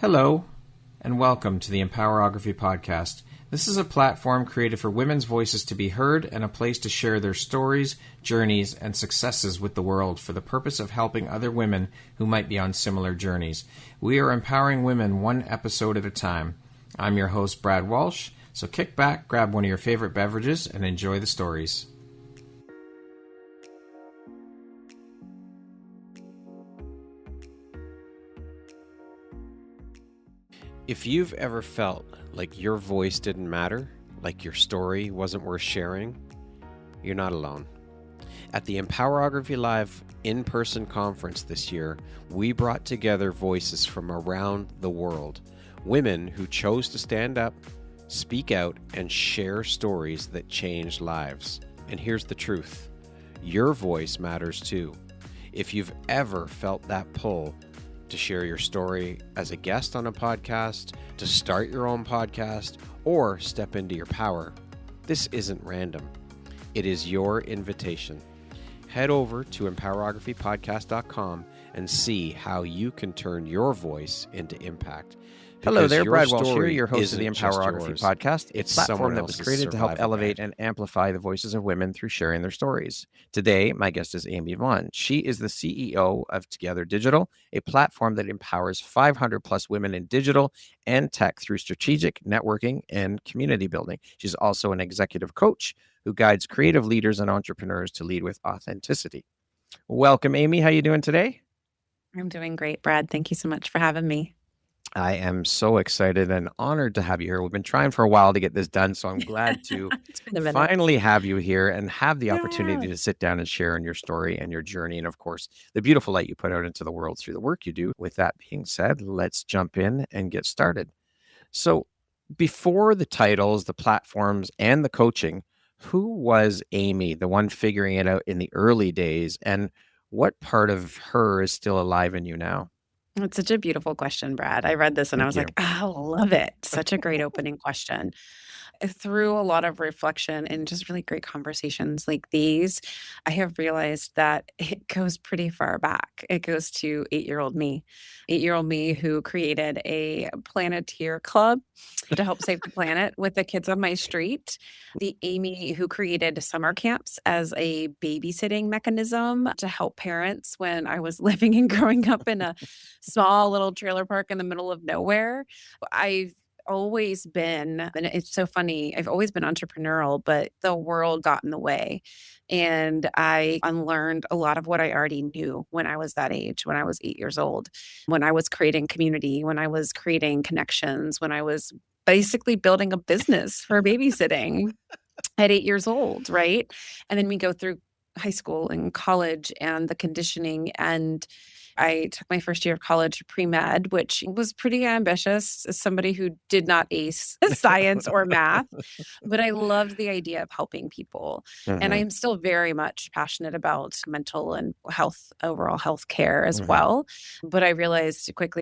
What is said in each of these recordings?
Hello, and welcome to the Empowerography podcast. This is a platform created for women's voices to be heard and a place to share their stories, journeys, and successes with the world for the purpose of helping other women who might be on similar journeys. We are empowering women one episode at a time. I'm your host, Brad Walsh, so kick back, grab one of your favorite beverages, and enjoy the stories. If you've ever felt like your voice didn't matter, like your story wasn't worth sharing, you're not alone. At the Empowerography Live in-person conference this year, we brought together voices from around the world, women who chose to stand up, speak out, and share stories that changed lives. And here's the truth. Your voice matters too. If you've ever felt that pull to share your story as a guest on a podcast, to start your own podcast, or step into your power, this isn't random. It is your invitation. Head over to empowerographypodcast.com and see how you can turn your voice into impact. Hello there, Brad Walsh here, your host of the Empowerography podcast. It's a platform that was created to help elevate and amplify the voices of women through sharing their stories. Today, my guest is Amy Vaughan. She is the CEO of Together Digital, a platform that empowers 500 plus women in digital and tech through strategic networking and community building. She's also an executive coach who guides creative leaders and entrepreneurs to lead with authenticity. Welcome, Amy. How are you doing today? I'm doing great, Brad. Thank you so much for having me. I am so excited and honored to have you here. We've been trying for a while to get this done, so I'm glad to finally have you here and have the opportunity to sit down and share in your story and your journey, and of course, the beautiful light you put out into the world through the work you do. With that being said, let's jump in and get started. So before the titles, the platforms, and the coaching, who was Amy, the one figuring it out in the early days, and what part of her is still alive in you now? It's such a beautiful question, Brad. I read this and I was like, I love it. Such a great opening question. Through a lot of reflection and just really great conversations like these, I have realized that it goes pretty far back. It goes to 8-year-old me who created a planeteer club to help save the planet with the kids on my street. The Amy who created summer camps as a babysitting mechanism to help parents when I was living and growing up in a small little trailer park in the middle of nowhere. I've always been, and it's so funny, I've always been entrepreneurial, but the world got in the way. And I unlearned a lot of what I already knew when I was that age, when I was 8 years old, when I was creating community, when I was creating connections, when I was basically building a business for babysitting at 8 years old, right? And then we go through high school and college and the conditioning, and I took my first year of college pre-med, which was pretty ambitious as somebody who did not ace science or math, but I loved the idea of helping people. Mm-hmm. And I am still very much passionate about mental and health, overall health care as well. But I realized quickly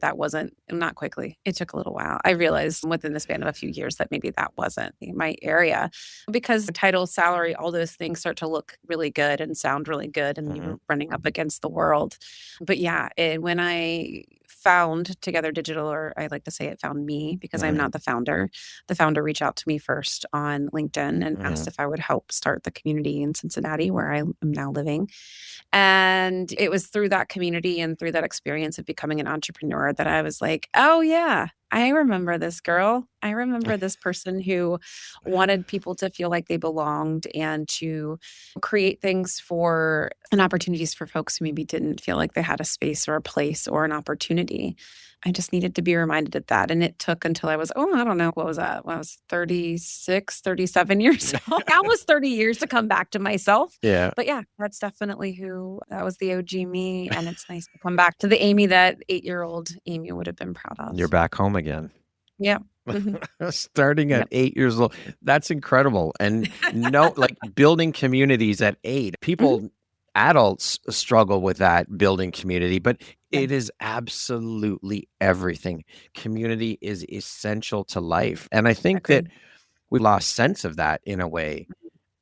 not quickly, it took a little while. I realized within the span of a few years that maybe that wasn't my area, because the title, salary, all those things start to look really good and sound really good, and you're running up against the world. But yeah, and when I found Together Digital, or I like to say it found me, because I'm not the founder. The founder reached out to me first on LinkedIn and asked if I would help start the community in Cincinnati, where I am now living. And it was through that community and through that experience of becoming an entrepreneur that I was like, oh yeah, I remember this girl. I remember this person who wanted people to feel like they belonged and to create things for and opportunities for folks who maybe didn't feel like they had a space or a place or an opportunity. I just needed to be reminded of that. And it took until I was, I don't know, what was that? When I was 36, 37 years old. Almost 30 years to come back to myself. Yeah. But yeah, that's definitely that was the OG me. And it's nice to come back to the Amy that 8-year-old Amy would have been proud of. You're back home again. Yeah. Starting at 8 years old. That's incredible. And building communities at 8. People, adults struggle with that, building community, but it is absolutely everything. Community is essential to life. And I think that we lost sense of that in a way.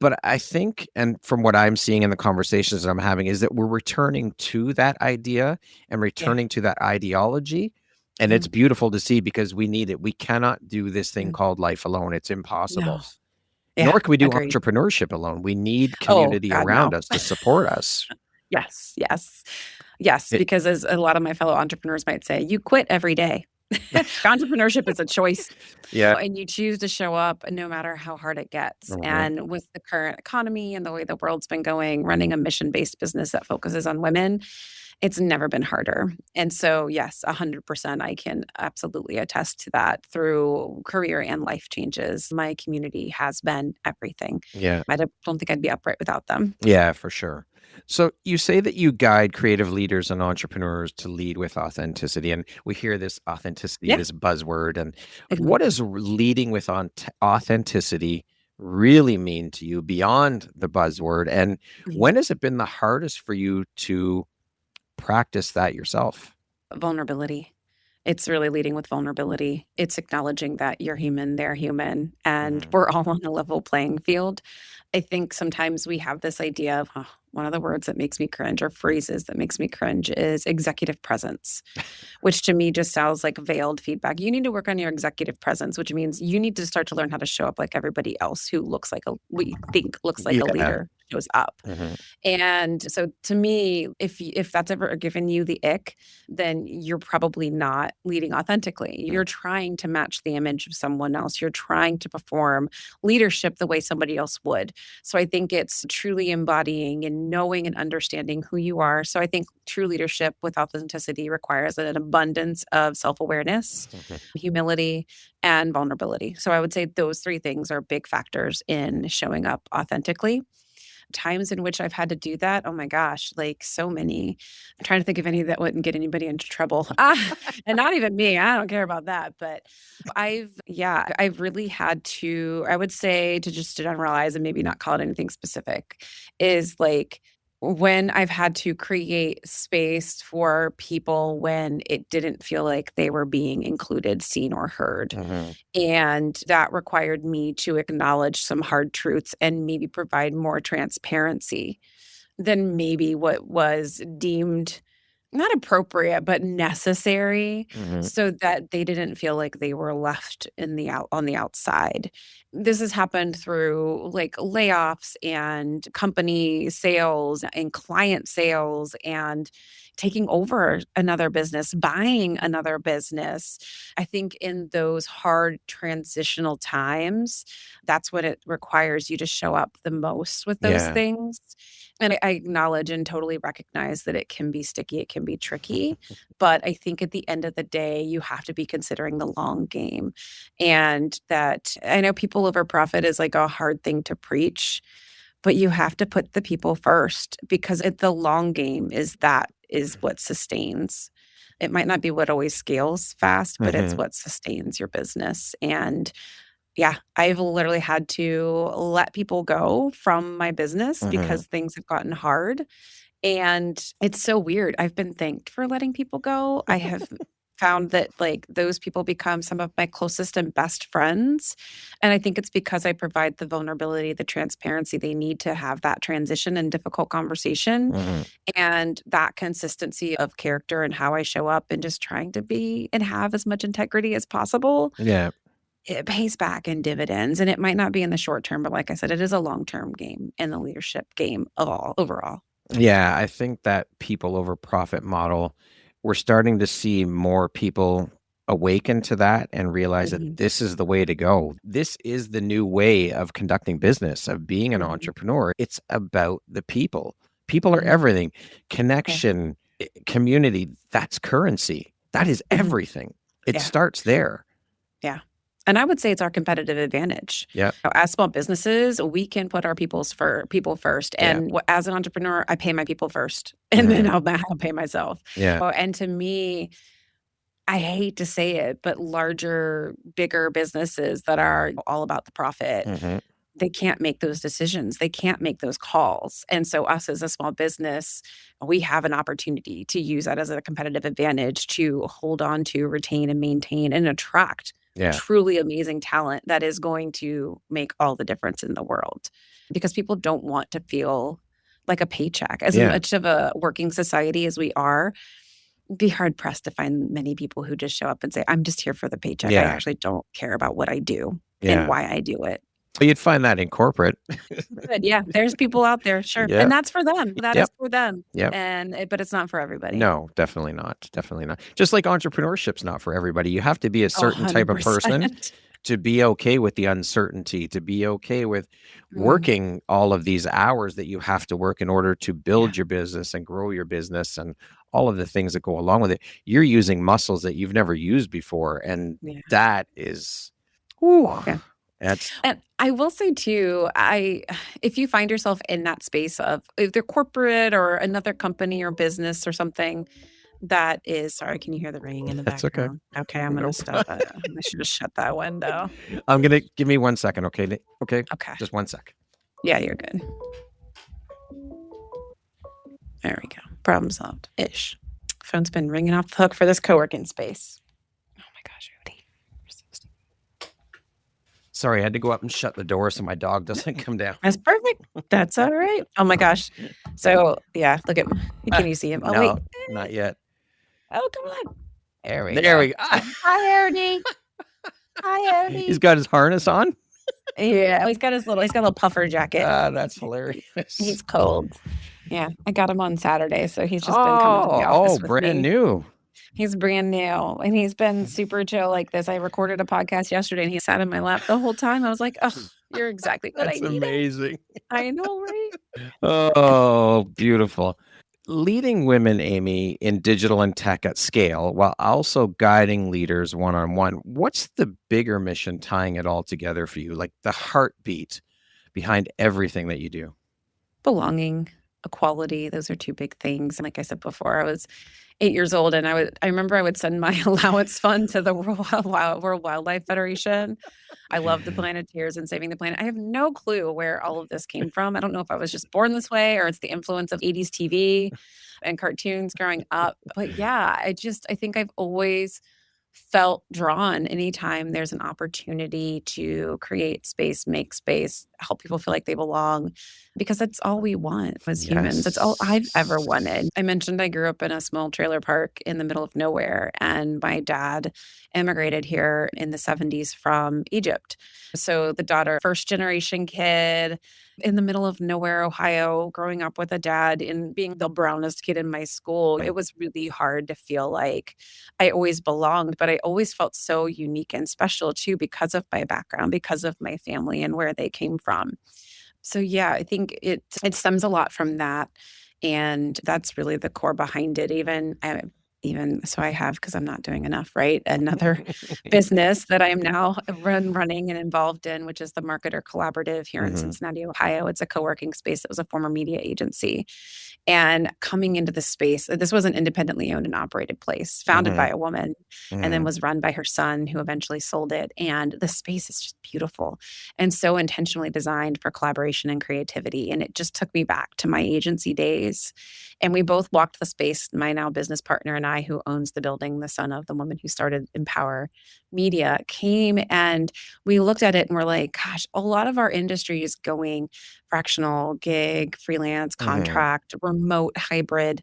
But I think, and from what I'm seeing in the conversations that I'm having, is that we're returning to that idea and returning to that ideology. And it's beautiful to see because we need it. We cannot do this thing called life alone. It's impossible. No. Yeah, Nor can we do agreed. entrepreneurship alone. We need Oh, community God, around no. us to support us. Yes, yes. Yes, It, because as a lot of my fellow entrepreneurs might say, you quit every day. Entrepreneurship is a choice. yeah. And you choose to show up no matter how hard it gets. Mhm. And with the current economy and the way the world's been going, running a mission-based business that focuses on women, it's never been harder. And so, yes, 100%, I can absolutely attest to that through career and life changes. My community has been everything. Yeah. I don't think I'd be upright without them. Yeah, for sure. So you say that you guide creative leaders and entrepreneurs to lead with authenticity. And we hear this authenticity, Yeah. this buzzword. And Exactly. what does leading with authenticity really mean to you beyond the buzzword? And when has it been the hardest for you to practice that yourself? Vulnerability. It's really leading with vulnerability. It's acknowledging that you're human, they're human, and we're all on a level playing field. I think sometimes we have this idea of one of the words that makes me cringe or phrases that makes me cringe is executive presence, which to me just sounds like veiled feedback. You need to work on your executive presence, which means you need to start to learn how to show up like everybody else who looks like what you think looks like a leader shows up. And so to me, if that's ever given you the ick, then you're probably not leading authentically. You're trying to match the image of someone else. You're trying to perform leadership the way somebody else would. So I think it's truly embodying and knowing and understanding who you are. So I think true leadership with authenticity requires an abundance of self-awareness, humility, and vulnerability. So I would say those three things are big factors in showing up authentically. Times in which I've had to do that, oh my gosh, like so many. I'm trying to think of any that wouldn't get anybody into trouble. And not even me. I don't care about that. But I've really had to, I would say, to just generalize and maybe not call it anything specific, is like when I've had to create space for people when it didn't feel like they were being included, seen, or heard. And that required me to acknowledge some hard truths and maybe provide more transparency than maybe what was deemed not appropriate, but necessary so that they didn't feel like they were left on the outside. This has happened through like layoffs and company sales and client sales and taking over another business, buying another business. I think in those hard transitional times, that's what it requires you to show up the most with those things. And I acknowledge and totally recognize that it can be sticky, it can be tricky. But I think at the end of the day, you have to be considering the long game. And that I know people over profit is like a hard thing to preach, but you have to put the people first because the long game is what sustains. It might not be what always scales fast, but it's what sustains your business. And yeah, I've literally had to let people go from my business because things have gotten hard. And it's so weird. I've been thanked for letting people go. I have found that like those people become some of my closest and best friends. And I think it's because I provide the vulnerability, the transparency they need to have that transition and difficult conversation. And that consistency of character and how I show up and just trying to be and have as much integrity as possible. Yeah. It pays back in dividends. And it might not be in the short term, but like I said, it is a long-term game in the leadership game overall. Yeah, I think that people over profit model, we're starting to see more people awaken to that and realize that this is the way to go. This is the new way of conducting business, of being an entrepreneur. It's about the people. People are everything. Connection, community, that's currency. That is everything. It starts there. Yeah. And I would say it's our competitive advantage. Yeah. As small businesses, we can put our people first. And as an entrepreneur, I pay my people first, and then I'll pay myself. Yeah. And to me, I hate to say it, but larger, bigger businesses that are all about the profit, they can't make those decisions. They can't make those calls. And so us as a small business, we have an opportunity to use that as a competitive advantage to hold on to, retain, and maintain and attract truly amazing talent that is going to make all the difference in the world. Because people don't want to feel like a paycheck. As much of a working society as we are, be hard pressed to find many people who just show up and say, I'm just here for the paycheck. I Yeah. actually don't care about what I do Yeah. and why I do it. But you'd find that in corporate. Good. Yeah. There's people out there. Sure. Yep. And that's for them. That is Yep. for them. Yep. But it's not for everybody. No, definitely not. Definitely not. Just like entrepreneurship's not for everybody. You have to be a certain type of person 100%. to be okay with the uncertainty, to be okay with working all of these hours that you have to work in order to build your business and grow your business and all of the things that go along with it. You're using muscles that you've never used before. And that is, and I will say too, if you find yourself in that space of either corporate or another company or business or something that is, sorry, can you hear the ringing in the background? Okay, I'm going to stop. I should have shut that window. Give me 1 second. Okay. Just 1 sec. Yeah, you're good. There we go. Problem solved ish. Phone's been ringing off the hook for this co-working space. Oh my gosh, Rudy. Sorry, I had to go up and shut the door so my dog doesn't come down. That's perfect. That's all right. Oh my gosh. So yeah, look at, can you see him? Oh, no, wait. Not yet. Oh, come on. There we go. Hi, Ernie. Hi, Ernie. He's got his harness on? Yeah, he's got a little puffer jacket. That's hilarious. He's cold. Yeah, I got him on Saturday, so he's just been coming to the office with brand me. new. He's brand new, and he's been super chill like this. I recorded a podcast yesterday, and he sat in my lap the whole time. I was like, oh, you're exactly what I needed. That's amazing. I know, right? Oh, beautiful. Leading women, Amy, in digital and tech at scale, while also guiding leaders one-on-one. What's the bigger mission tying it all together for you? Like the heartbeat behind everything that you do? Belonging, equality. Those are two big things. Like I said before, I was 8 years old, and I remember I would send my allowance fund to the World Wildlife Federation. I love the planeteers and saving the planet. I have no clue where all of this came from. I don't know if I was just born this way or it's the influence of 80s TV and cartoons growing up. But yeah, I think I've always felt drawn anytime there's an opportunity to create space, make space, help people feel like they belong, because that's all we want as humans. That's all I've ever wanted. I mentioned I grew up in a small trailer park in the middle of nowhere, and my dad immigrated here in the 70s from Egypt. So the daughter, first generation kid in the middle of nowhere, Ohio, growing up with a dad and being the brownest kid in my school, it was really hard to feel like I always belonged, but I always felt so unique and special too because of my background, because of my family and where they came from. So yeah, I think it stems a lot from that. And that's really the core behind it. Even so I have, because I'm not doing enough, right? Another business that I am now running and involved in, which is the Marketer Collaborative here in Cincinnati, Ohio. It's a co-working space that was a former media agency. And coming into the space, this was an independently owned and operated place, founded by a woman, and then was run by her son, who eventually sold it. And the space is just beautiful and so intentionally designed for collaboration and creativity. And it just took me back to my agency days. And we both walked the space, my now business partner and I, who owns the building, the son of the woman who started Empower Media, came and we looked at it and we're like, gosh, a lot of our industry is going fractional, gig, freelance, contract, remote, hybrid.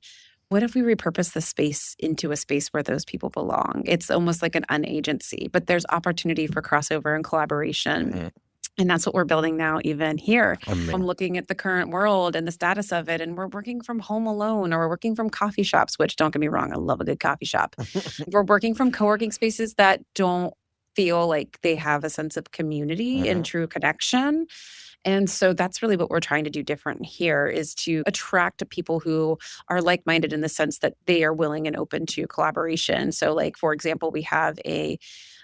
What if we repurpose the space into a space where those people belong? It's almost like an unagency, but there's opportunity for crossover and collaboration. And that's what we're building now, even here. I'm looking at the current world and the status of it, and we're working from home alone, or we're working from coffee shops, which, don't get me wrong, I love a good coffee shop. We're working from co-working spaces that don't feel like they have a sense of community and true connection. And so that's really what we're trying to do different here, is to attract people who are like-minded in the sense that they are willing and open to collaboration. So like, for example, we have a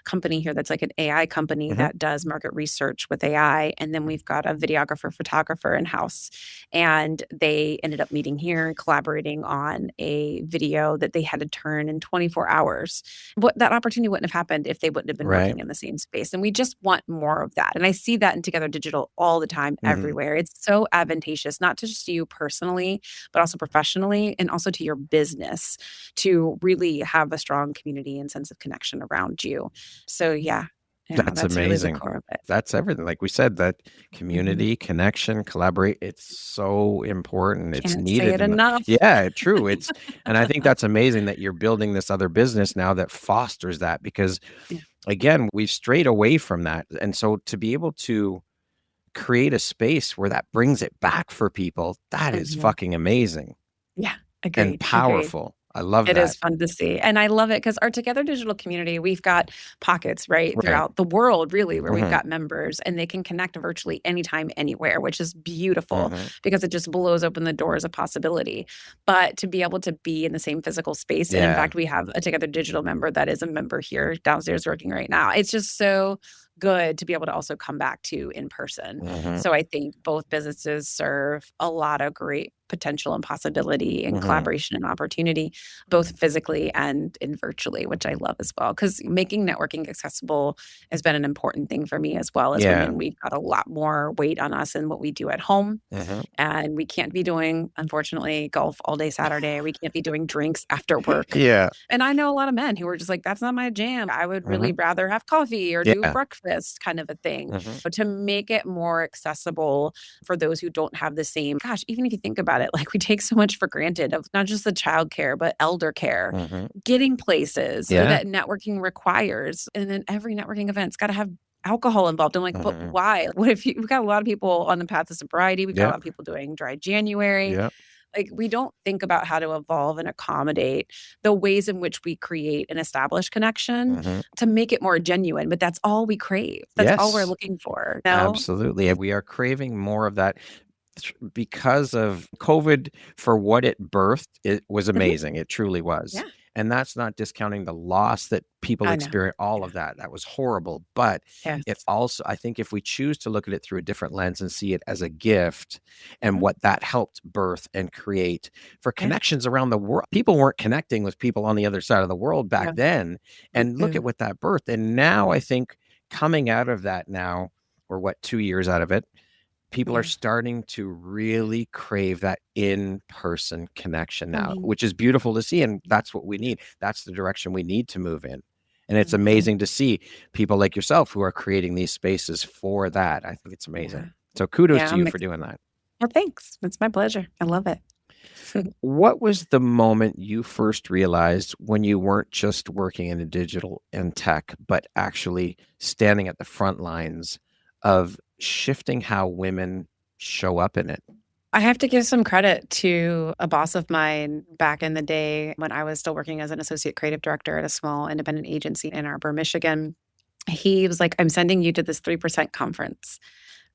company here that's like an AI company that does market research with AI. And then we've got a videographer, photographer in-house. And they ended up meeting here and collaborating on a video that they had to turn in 24 hours. That opportunity wouldn't have happened if they wouldn't have been working in the same space. And we just want more of that. And I see that in Together Digital all the time, everywhere. It's so advantageous, not just to you personally, but also professionally, and also to your business, to really have a strong community and sense of connection around you. So yeah, Yeah, That's that's really the amazing. core of it. That's everything. Like we said, that community, connection, collaborate, it's so important. It's Can't say needed. it enough. Yeah, true. And I think that's amazing that you're building this other business now that fosters that, because Yeah. again, we've strayed away from that. And so to be able to create a space where that brings it back for people, that is fucking amazing Yeah, and agreed. powerful. I love It that. is fun to see. And I love it because our Together Digital community, we've got pockets, right, Right. throughout the world, really, where we've got members and they can connect virtually anytime, anywhere, which is beautiful because it just blows open the doors of possibility. But to be able to be in the same physical space, and in fact, we have a Together Digital member that is a member here downstairs working right now. It's just so good to be able to also come back to in person. So I think both businesses serve a lot of great potential and possibility and collaboration and opportunity, both physically and in virtually, which I love as well. Because making networking accessible has been an important thing for me as well as women. We've got a lot more weight on us in what we do at home. And we can't be doing, unfortunately, golf all day Saturday. We can't be doing drinks after work. And I know a lot of men who are just like, that's not my jam. I would really rather have coffee or do breakfast kind of a thing. But to make it more accessible for those who don't have the same, gosh, even if you think about it, like we take so much for granted of not just the child care, but elder care, getting places that networking requires. And then every networking event's got to have alcohol involved. I'm like, but why? What if we've got a lot of people on the path of sobriety. We've got a lot of people doing dry January. Like we don't think about how to evolve and accommodate the ways in which we create and establish connection to make it more genuine. But that's all we crave. That's all we're looking for. No? Absolutely. And we are craving more of that because of COVID. For what it birthed, it was amazing. It truly was. And that's not discounting the loss that people experience, all of that. That was horrible. But it also, I think if we choose to look at it through a different lens and see it as a gift and what that helped birth and create for connections around the world. People weren't connecting with people on the other side of the world back then. And look at what that birthed. And now I think coming out of that now, we're 2 years out of it, people are starting to really crave that in-person connection now, which is beautiful to see. And that's what we need. That's the direction we need to move in. And it's amazing to see people like yourself who are creating these spaces for that. I think it's amazing. So kudos to you for doing that. Well, thanks. It's my pleasure. I love it. What was the moment you first realized when you weren't just working in digital and tech, but actually standing at the front lines of shifting how women show up in it? I have to give some credit to a boss of mine back in the day when I was still working as an associate creative director at a small independent agency in Ann Arbor, Michigan. He was like, I'm sending you to this 3% conference.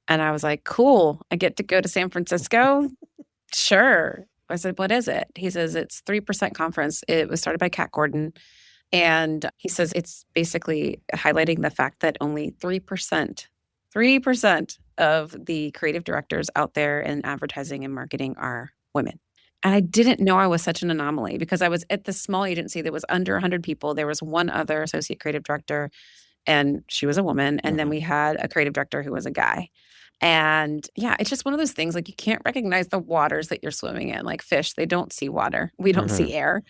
And I was like, cool. I get to go to San Francisco? Sure. I said, what is it? He says, it's 3% conference. It was started by Kat Gordon. And he says, it's basically highlighting the fact that only 3% of the creative directors out there in advertising and marketing are women. And I didn't know I was such an anomaly because I was at this small agency that was under 100 people. There was one other associate creative director and she was a woman. And then we had a creative director who was a guy. And yeah, it's just one of those things like you can't recognize the waters that you're swimming in. Like fish, they don't see water. We don't see air.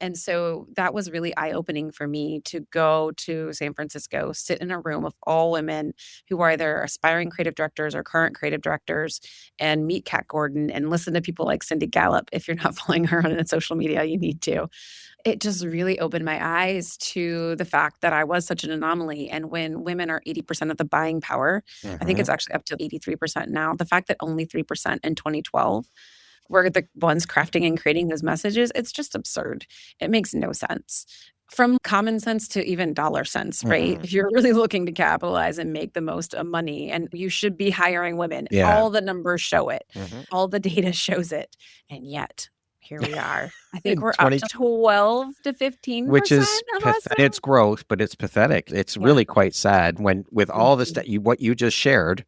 And so that was really eye-opening for me to go to San Francisco, sit in a room of all women who are either aspiring creative directors or current creative directors and meet Kat Gordon and listen to people like Cindy Gallup. If you're not following her on social media, you need to. It just really opened my eyes to the fact that I was such an anomaly. And when women are 80% of the buying power, I think it's actually up to 83% now. The fact that only 3% in 2012 were the ones crafting and creating those messages, it's just absurd. It makes no sense. From common sense to even dollar sense, right? If you're really looking to capitalize and make the most of money, and you should be hiring women, all the numbers show it. All the data shows it. And yet, here we are. I think we're up to 12 to 15%. Which is it's growth, but it's pathetic. It's really quite sad when with all this that what you just shared.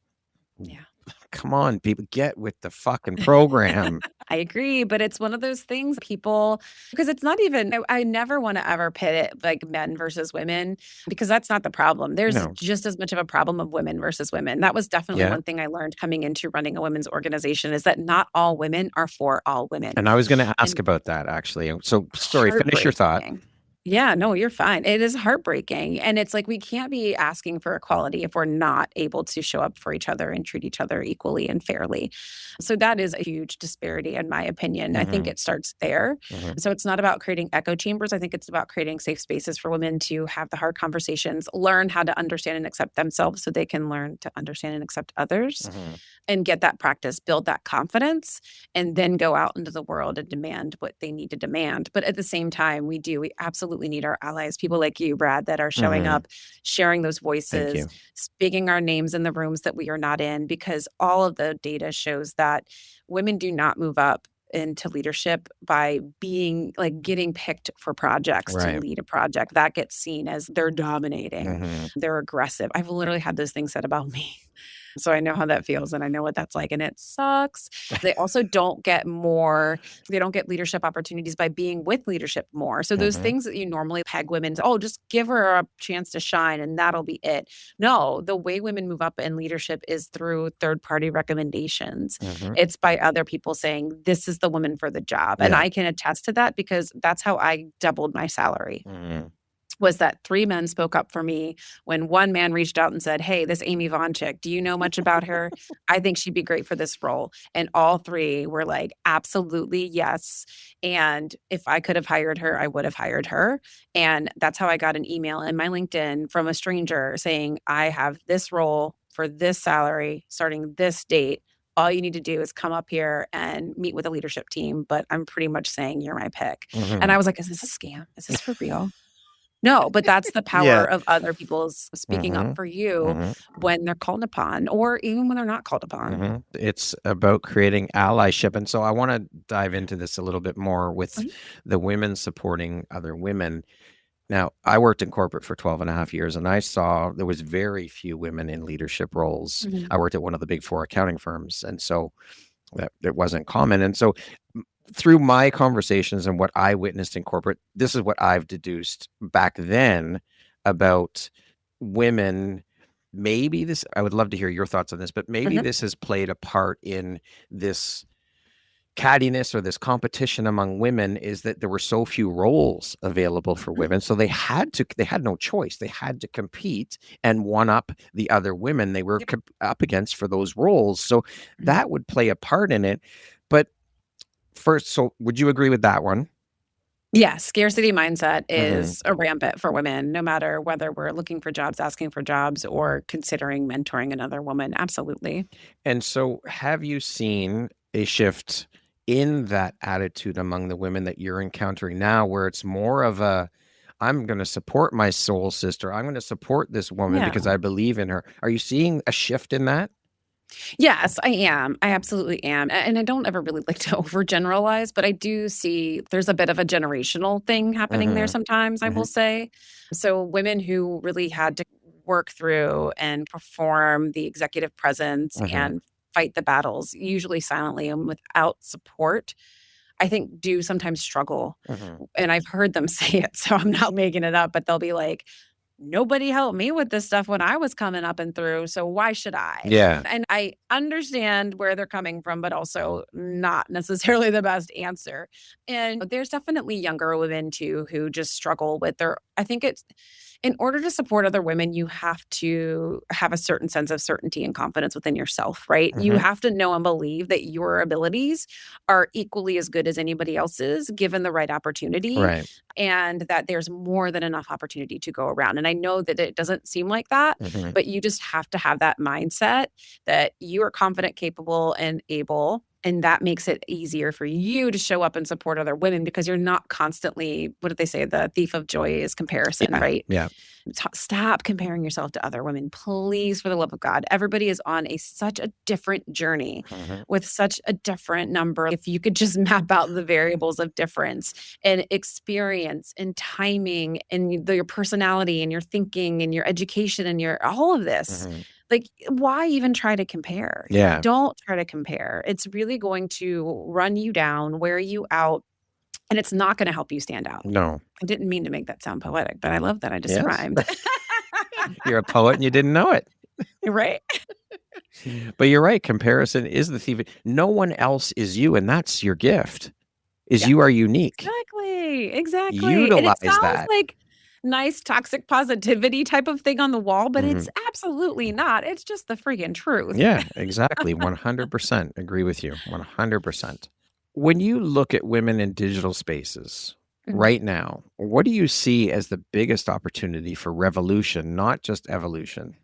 Come on, people, get with the fucking program. I agree, but it's one of those things people, because it's not even, I never want to ever pit it like men versus women, because that's not the problem. There's just as much of a problem of women versus women. That was definitely one thing I learned coming into running a women's organization is that not all women are for all women. And I was going to ask about that actually. So sorry, finish your thought. Yeah, no, you're fine. It is heartbreaking. And it's like we can't be asking for equality if we're not able to show up for each other and treat each other equally and fairly. So that is a huge disparity, in my opinion. I think it starts there. So it's not about creating echo chambers. I think it's about creating safe spaces for women to have the hard conversations, learn how to understand and accept themselves so they can learn to understand and accept others and get that practice, build that confidence, and then go out into the world and demand what they need to demand. But at the same time, we absolutely need our allies, people like you, Brad, that are showing up, sharing those voices, speaking our names in the rooms that we are not in, because all of the data shows that women do not move up into leadership by being like getting picked for projects to lead a project. That gets seen as they're dominating, they're aggressive. I've literally had those things said about me. So I know how that feels and I know what that's like, and it sucks. They also don't get leadership opportunities by being with leadership more. So those things that you normally peg women to, oh, just give her a chance to shine and that'll be it. No, the way women move up in leadership is through third-party recommendations. It's by other people saying, this is the woman for the job. And I can attest to that because that's how I doubled my salary. Was that 3 men spoke up for me when one man reached out and said, hey, this Amy Vaughan chick, do you know much about her? I think she'd be great for this role. And all 3 were like, absolutely, yes. And if I could have hired her, I would have hired her. And that's how I got an email in my LinkedIn from a stranger saying, I have this role for this salary starting this date. All you need to do is come up here and meet with a leadership team. But I'm pretty much saying you're my pick. And I was like, is this a scam? Is this for real? No, but that's the power of other people speaking up for you when they're called upon or even when they're not called upon. It's about creating allyship. And so I want to dive into this a little bit more with the women supporting other women. Now, I worked in corporate for 12 and a half years, and I saw there was very few women in leadership roles. I worked at one of the big 4 accounting firms, and so that it wasn't common. And so through my conversations and what I witnessed in corporate, this is what I've deduced back then about women. Maybe this, I would love to hear your thoughts on this, but maybe this has played a part in this cattiness or this competition among women, is that there were so few roles available for women. So they had no choice. They had to compete and one up the other women they were up against for those roles. So that would play a part in it. But first, so would you agree with that one? Yeah, scarcity mindset is a rampant for women, no matter whether we're looking for jobs, asking for jobs, or considering mentoring another woman. Absolutely. And so have you seen a shift in that attitude among the women that you're encountering now, where it's more of a, I'm going to support my soul sister. I'm going to support this woman because I believe in her. Are you seeing a shift in that? Yes, I am. I absolutely am. And I don't ever really like to overgeneralize, but I do see there's a bit of a generational thing happening there sometimes, I will say. So women who really had to work through and perform the executive presence and fight the battles, usually silently and without support, I think do sometimes struggle. And I've heard them say it, so I'm not making it up, but they'll be like, nobody helped me with this stuff when I was coming up and through, so why should I? Yeah. And I understand where they're coming from, but also not necessarily the best answer. And there's definitely younger women too who just struggle with I think it's, in order to support other women, you have to have a certain sense of certainty and confidence within yourself, right? You have to know and believe that your abilities are equally as good as anybody else's, given the right opportunity. Right. And that there's more than enough opportunity to go around. And I know that it doesn't seem like that, but you just have to have that mindset that you are confident, capable, and able. And that makes it easier for you to show up and support other women because you're not constantly, what did they say? The thief of joy is comparison, right? Yeah. Stop comparing yourself to other women, please, for the love of God. Everybody is on such a different journey with such a different number. If you could just map out the variables of difference and experience and timing and your personality and your thinking and your education and your all of this. Like, why even try to compare? Yeah. Don't try to compare. It's really going to run you down, wear you out, and it's not going to help you stand out. No. I didn't mean to make that sound poetic, but I love that I just rhymed. You're a poet and you didn't know it. Right? But you're right. Comparison is the thief. No one else is you, and that's your gift. is Yeah. you are unique. Exactly. And it Utilize sounds that. like nice toxic positivity type of thing on the wall, but it's absolutely not. It's just the freaking truth. Yeah, exactly. 100% agree with you. 100%. When you look at women in digital spaces Mhm. right now, what do you see as the biggest opportunity for revolution, not just evolution?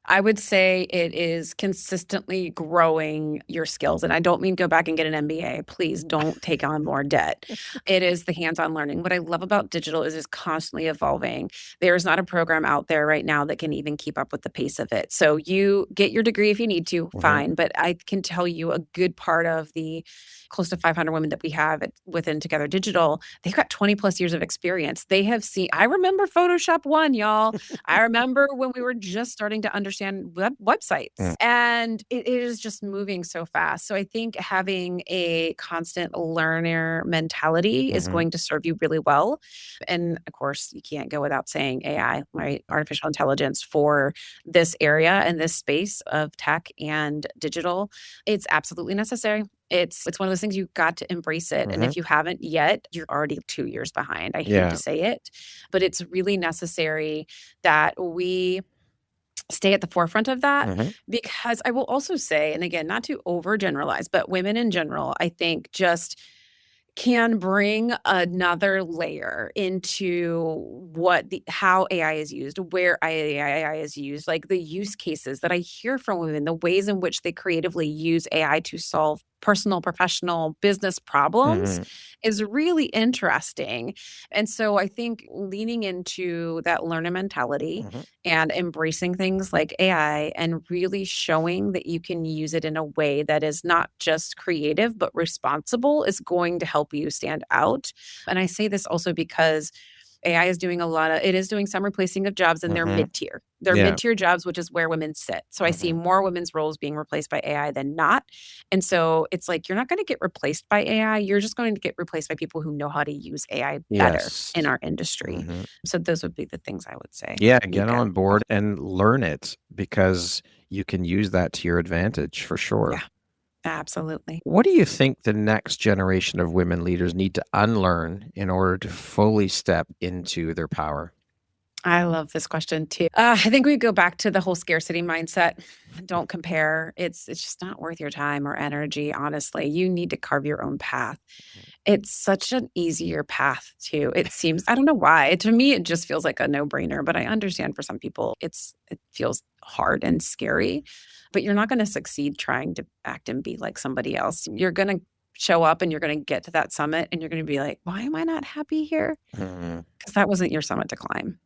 I would say it is consistently growing your skills. And I don't mean go back and get an MBA. Please don't take on more debt. It is the hands-on learning. What I love about digital is it's constantly evolving. There's not a program out there right now that can even keep up with the pace of it. So you get your degree if you need to, fine. But I can tell you a good part of the close to 500 women that we have within Together Digital, they've got 20 plus years of experience. They have seen, I remember Photoshop 1, y'all. I remember when we were just starting to understand websites, and it is just moving so fast. So I think having a constant learner mentality is going to serve you really well. And of course, you can't go without saying AI, right? Artificial intelligence for this area and this space of tech and digital. It's absolutely necessary. It's one of those things, you got to embrace it. And if you haven't yet, you're already 2 years behind. I hate to say it, but it's really necessary that we stay at the forefront of that, because I will also say, and again, not to overgeneralize, but women in general, I think just can bring another layer into how AI is used, where AI is used, like the use cases that I hear from women, the ways in which they creatively use AI to solve personal, professional, business problems is really interesting. And so I think leaning into that learner mentality and embracing things like AI and really showing that you can use it in a way that is not just creative, but responsible is going to help you stand out. And I say this also because AI is doing some replacing of jobs in their mid-tier. Their mid-tier jobs, which is where women sit. So I see more women's roles being replaced by AI than not. And so it's like, you're not going to get replaced by AI. You're just going to get replaced by people who know how to use AI better in our industry. So those would be the things I would say. Yeah, get on board and learn it, because you can use that to your advantage for sure. Yeah, absolutely. What do you think the next generation of women leaders need to unlearn in order to fully step into their power? I love this question too. I think we go back to the whole scarcity mindset. Don't compare. It's just not worth your time or energy, honestly. You need to carve your own path. It's such an easier path too. It seems, I don't know why. To me, it just feels like a no-brainer, but I understand for some people it feels hard and scary. But you're not going to succeed trying to act and be like somebody else. You're going to show up and you're going to get to that summit and you're going to be like, why am I not happy here? Because that wasn't your summit to climb.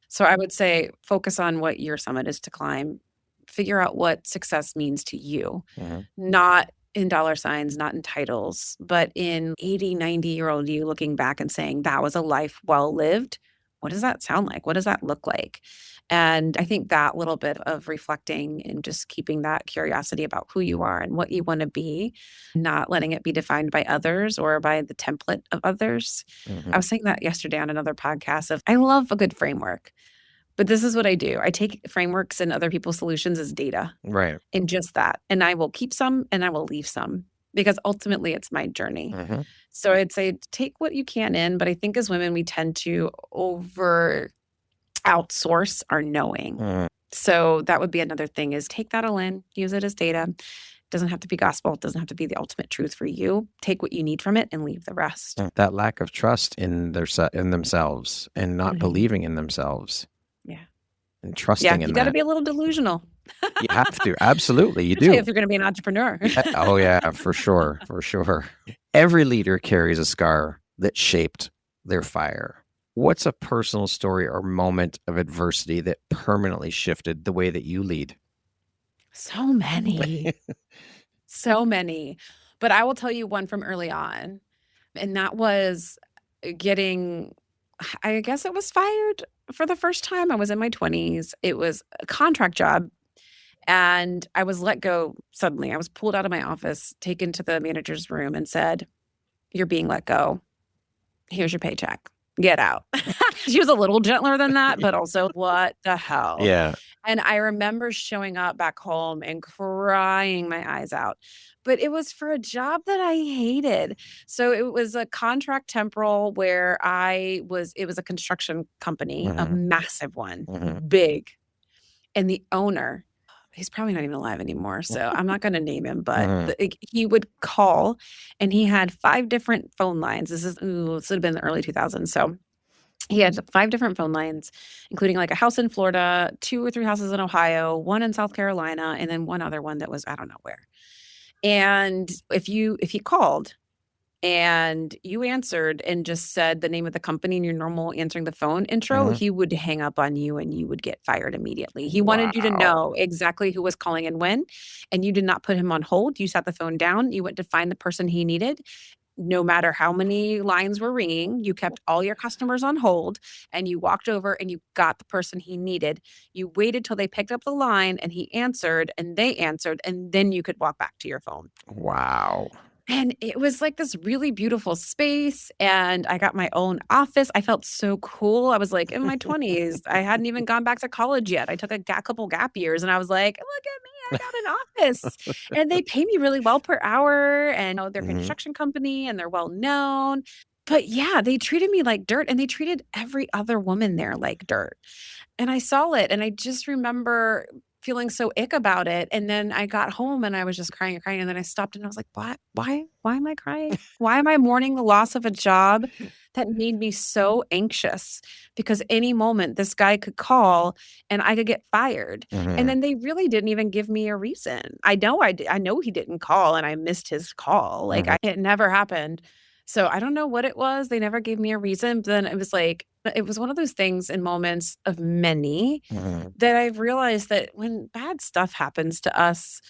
So I would say focus on what your summit is to climb. Figure out what success means to you, not in dollar signs, not in titles, but in 80, 90-year-old you looking back and saying, that was a life well lived. What does that sound like? What does that look like? And I think that little bit of reflecting and just keeping that curiosity about who you are and what you want to be, not letting it be defined by others or by the template of others. I was saying that yesterday on another podcast I love a good framework. But this is what I do. I take frameworks and other people's solutions as data. Right. And just that. And I will keep some and I will leave some, because ultimately it's my journey. So I'd say take what you can in. But I think as women, we tend to outsource our knowing. So that would be another thing, is take that all in, use it as data. It doesn't have to be gospel. It doesn't have to be the ultimate truth for you. Take what you need from it and leave the rest. That lack of trust in themselves and not believing in themselves. Yeah. And trusting in that. You got to be a little delusional. You have to. Absolutely. You do. If you're going to be an entrepreneur. Oh, yeah, for sure. For sure. Every leader carries a scar that shaped their fire. What's a personal story or moment of adversity that permanently shifted the way that you lead? So many. So many. But I will tell you one from early on. And that was I guess it was fired for the first time. I was in my 20s. It was a contract job. And I was let go suddenly. I was pulled out of my office, taken to the manager's room and said, "You're being let go. Here's your paycheck. Get out." She was a little gentler than that, but also, what the hell? Yeah. And I remember showing up back home and crying my eyes out. But it was for a job that I hated. So it was a contract temporal where it was a construction company, a Mhm. massive one, Mhm. big. And the owner, he's probably not even alive anymore, so I'm not gonna name him, but Mhm. he would call, and he had 5 different phone lines. This would have been the early 2000s, so he had 5 different phone lines, including, like, a house in Florida, 2 or 3 houses in Ohio, 1 in South Carolina, and then one other one that was I don't know where. And if he called and you answered and just said the name of the company in your normal answering the phone intro, Mhm. he would hang up on you and you would get fired immediately. He wanted you to Wow. know exactly who was calling and when, and you did not put him on hold. You sat the phone down. You went to find the person he needed. No matter how many lines were ringing, you kept all your customers on hold and you walked over and you got the person he needed. You waited till they picked up the line and he answered and they answered, and then you could walk back to your phone. Wow. And it was like this really beautiful space, and I got my own office. I felt so cool. I was like in my 20s. I hadn't even gone back to college yet. I took a couple gap years, and I was like, "Look at me, I got an office." And they pay me really well per hour, and they're a Mhm. construction company, and they're well known. But yeah, they treated me like dirt, and they treated every other woman there like dirt. And I saw it, and I just remember feeling so ick about it, and then I got home and I was just crying and crying, and then I stopped and I was like, "What? Why am I crying? Why am I mourning the loss of a job that made me so anxious? Because any moment this guy could call and I could get fired." And Mhm. then they really didn't even give me a reason. I know he didn't call and I missed his call. Like, Mhm. it never happened. So I don't know what it was. They never gave me a reason, but then it was one of those things in moments of many Mhm. that I've realized that when bad stuff happens to us,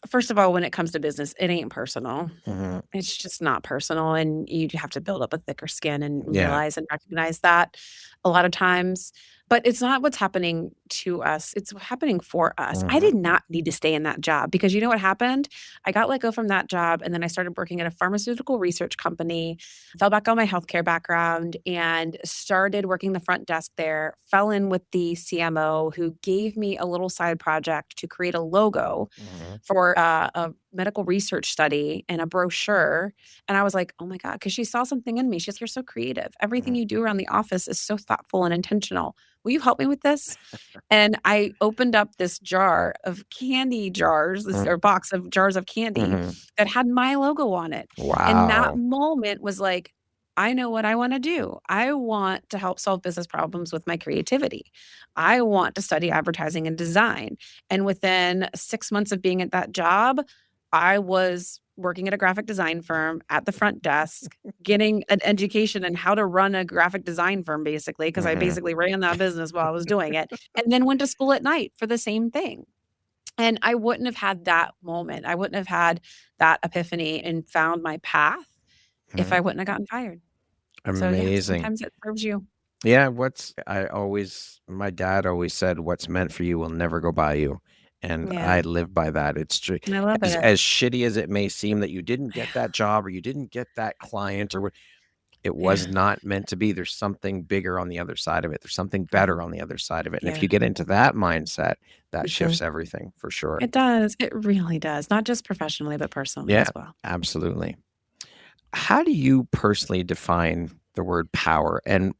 first of all, when it comes to business, it ain't personal. Mhm. It's just not personal, and you have to build up a thicker skin and Yeah. realize and recognize that a lot of times. But it's not what's happening to us, it's happening for us. I Mhm. did not need to stay in that job because you know what happened? I got let go from that job, and then I started working at a pharmaceutical research company, fell back on my healthcare background, and started working the front desk there, fell in with the CMO who gave me a little side project to create a logo Mhm. for a medical research study and a brochure. And I was like, oh my God, because she saw something in me. She's, "You're so creative. Everything Mhm. you do around the office is so thoughtful and intentional. Will you help me with this?" And I opened up this jar of candy jars, this Mhm. or box of jars of candy Mhm. that had my logo on it. And that Wow. moment was like, I know what I want to do. I want to help solve business problems with my creativity. I want to study advertising and design. And within 6 months of being at that job, I was working at a graphic design firm at the front desk, getting an education in how to run a graphic design firm basically, because I Mhm. basically ran that business while I was doing it, and then went to school at night for the same thing. And I wouldn't have had that moment. I wouldn't have had that epiphany and found my path if Mhm. I wouldn't have gotten fired. So yeah, Amazing. sometimes it serves you. Yeah, my dad always said, "What's meant for you will never go by you." And Yeah, I live by that. It's true. I love As it. as shitty as it may seem that you didn't get Yeah, that job or you didn't get that client or what, it yeah, was not meant to be. There's something bigger on the other side of it. There's something yeah, better on the other side of it. And if yeah. you get into that mindset, that Mhm. shifts everything for sure. It does. It really does. Not just professionally, but personally Yeah, as well. absolutely. How do you personally define the word power? And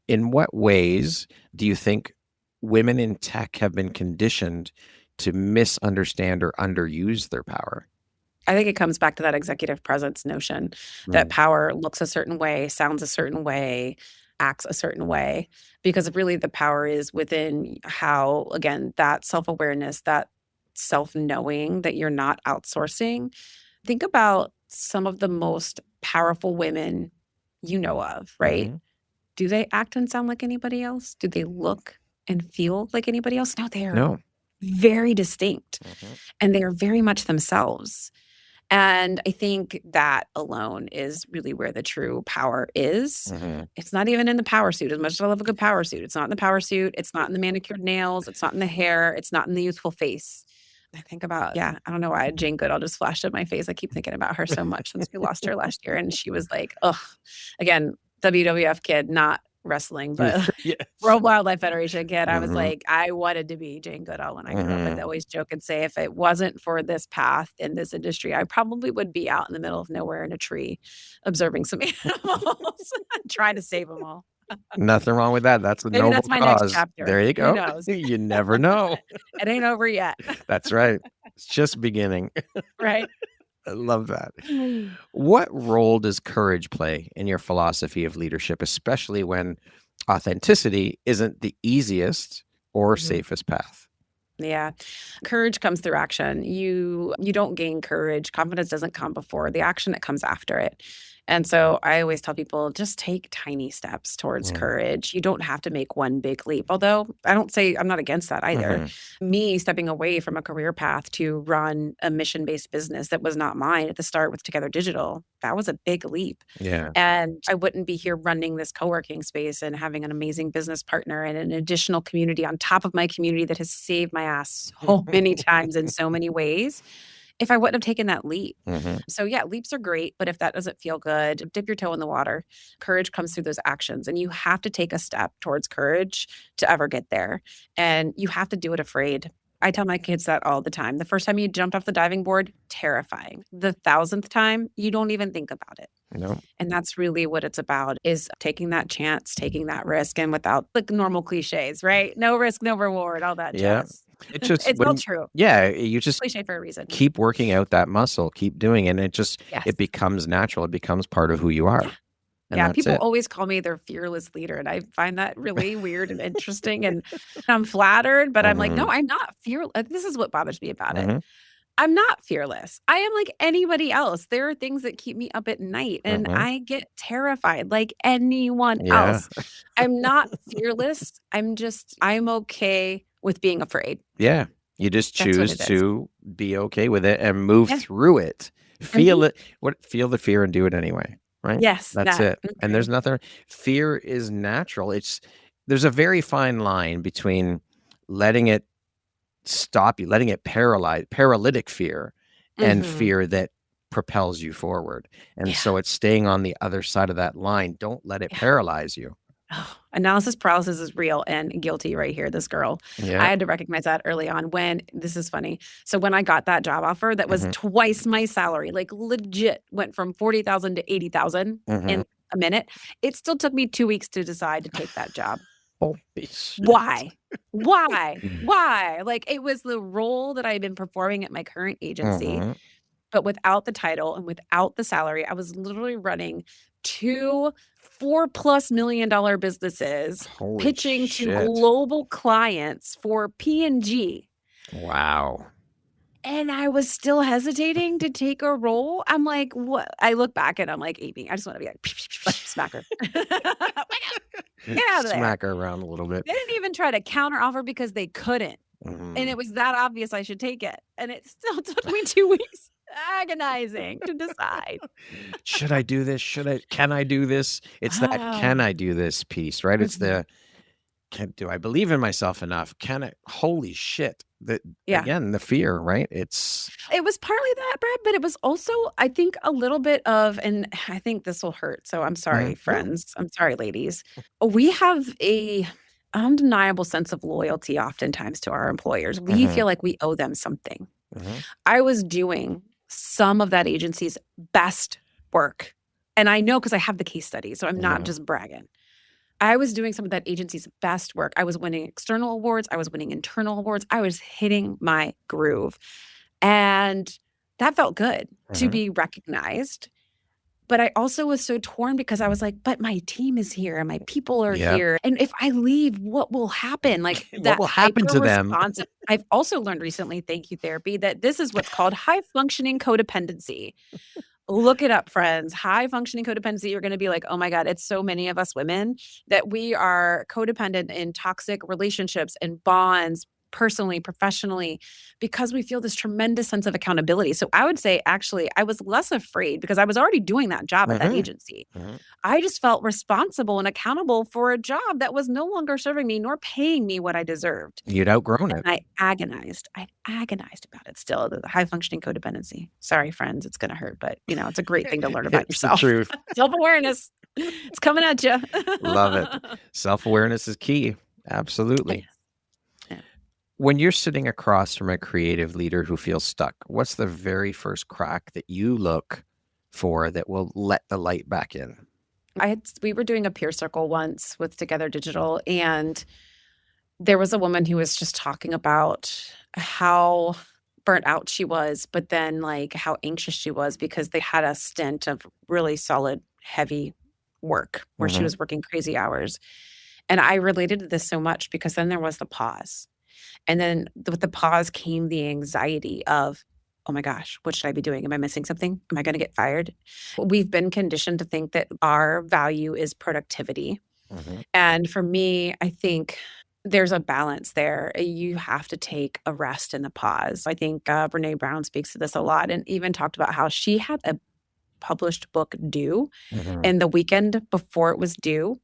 in what ways do you think women in tech have been conditioned to misunderstand or underuse their power? I think it comes back to that executive presence notion that Mm. power looks a certain way, sounds a certain way, acts a certain way, because really the power is within how, again, that self awareness, that self knowing that you're not outsourcing. Think about some of the most powerful women you know of, right? Mhm. Do they act and sound like anybody else? Do they look and feel like anybody else? No, they are No. very distinct Mhm. and they are very much themselves. And I think that alone is really where the true power is. Mhm. It's not even in the power suit, as much as I love a good power suit. It's not in the power suit. It's not in the manicured nails. It's not in the hair. It's not in the youthful face. I think about, yeah, I don't know why Jane Goodall just flashed in my face. I keep thinking about her so much since we lost her last year. And she was like, ugh, again, WWF kid, not wrestling, but Yes. World Wildlife Federation kid, I was Mhm. like, I wanted to be Jane Goodall when I grew up. I'd Mhm. always joke and say, if it wasn't for this path in this industry, I probably would be out in the middle of nowhere in a tree observing some animals, trying to save them all. Nothing wrong with that. That's a Maybe noble that's my next cause. chapter. There you Who go. knows? You never know. It ain't over yet, That's right. It's just beginning. right? I love that. What role does courage play in your philosophy of leadership, especially when authenticity isn't the easiest or Mhm. safest path? Yeah. Courage comes through action. You don't gain courage. Confidence doesn't come before the action, it comes after it. And so I always tell people, just take tiny steps towards Mm. courage. You don't have to make one big leap. Although I'm not against that either. Mhm. Me stepping away from a career path to run a mission-based business that was not mine at the start with Together Digital, that was a big leap. Yeah. And I wouldn't be here running this co-working space and having an amazing business partner and an additional community on top of my community that has saved my ass so many times in so many ways if I wouldn't have taken that leap. Mhm. So yeah, leaps are great, but if that doesn't feel good, dip your toe in the water. Courage comes through those actions, and you have to take a step towards courage to ever get there. And you have to do it afraid. I tell my kids that all the time. The first time you jumped off the diving board, terrifying. The 1,000th time, you don't even think about it. No. And that's really what it's about, is taking that chance, taking that risk, and without the normal cliches, right? No risk, no reward, all that Yeah. jazz. It's just It's all true. yeah, you just Cliche for a reason. keep working out that muscle, keep doing it, and Yes. it becomes natural. It becomes part of who you are. And Yeah, that's people it. always call me their fearless leader, and I find that really weird and interesting, and I'm flattered, but I'm like, no, Mhm. I'm not fearless. This is what bothers me about it. Mhm. I'm not fearless. I am like anybody else. There are things that keep me up at night, and Mhm. I get terrified like anyone Yeah. else. I'm not fearless. I'm okay with being afraid. Yeah. You just That's what choose it is. to be okay with it and move Yeah. through it. Feel Mhm. it. Feel the fear and do it anyway. Right? Yes, That's that. it. And there's nothing. Fear is natural. There's a very fine line between letting it stop you, letting it paralytic fear, and Mhm. fear that propels you forward. And Yeah. so it's staying on the other side of that line. Don't let it Yeah. paralyze you. Oh, analysis paralysis is real and guilty right here, this girl. I Yeah. had to recognize that early on this is funny. So when I got that job offer that was Mhm. twice my salary, like legit went from 40,000 to 80,000 Mhm. in a minute, it still took me 2 weeks to decide to take that job. Holy shit. Why? Why? Why? Like, it was the role that I had been performing at my current agency, Mhm. but without the title and without the salary. I was literally running 2 $4+ million businesses, Holy pitching to shit. global clients for P&G. Wow. And I was still hesitating to take a role. I'm like, what? I look back and I'm like, Amy, I just want to be like, smack her. Get out of there. Smack her around a little bit. They didn't even try to counter offer because they couldn't. And it Mhm. was that obvious I should take it. And it still took me 2 weeks agonizing to decide. Should I do this? Can I do this? It's that can I do this piece, right? It's the do I believe in myself enough? Holy shit. Yeah. Again, the fear, right? It was partly that, Brad, but it was also, I think, a little bit of, and I think this will hurt. So I'm sorry, friends. I'm sorry, ladies. We have a undeniable sense of loyalty oftentimes to our employers. We feel like we owe them something. Mhm. I was doing some of that agency's best work. And I know because I have the case study, so I'm not just bragging. I was doing some of that agency's best work. I was winning external awards. I was winning internal awards. I was hitting my groove. And that felt good to be recognized. But I also was so torn because I was like, but my team is here and my people are here. And if I leave, what will happen? Like What that will happen to them? hyper-responsive. I've also learned recently, thank you, therapy, that this is what's called high functioning codependency. Look it up, friends. High functioning codependency. You're going to be like, oh my God, it's so many of us women that we are codependent in toxic relationships and bonds, personally, professionally, because we feel this tremendous sense of accountability. So I would say, actually, I was less afraid because I was already doing that job at that agency. I just felt responsible and accountable for a job that was no longer serving me nor paying me what I deserved. You'd outgrown it. And I agonized about it still, the high functioning codependency. Sorry, friends, it's going to hurt, but it's a great thing to learn about It's yourself. the truth. Self-awareness. It's coming at you. Love it. Self-awareness is key. Absolutely. Yeah. When you're sitting across from a creative leader who feels stuck, what's the very first crack that you look for that will let the light back in? We were doing a peer circle once with Together Digital, and there was a woman who was just talking about how burnt out she was, but then like how anxious she was because they had a stint of really solid, heavy work where she was working crazy hours. And I related to this so much because then there was the pause. And then with the pause came the anxiety of, oh my gosh, what should I be doing? Am I missing something? Am I going to get fired? We've been conditioned to think that our value is productivity. And for me, I think there's a balance there. You have to take a rest and a pause. I think Brene Brown speaks to this a lot and even talked about how she had a published book due, and the weekend before it was due,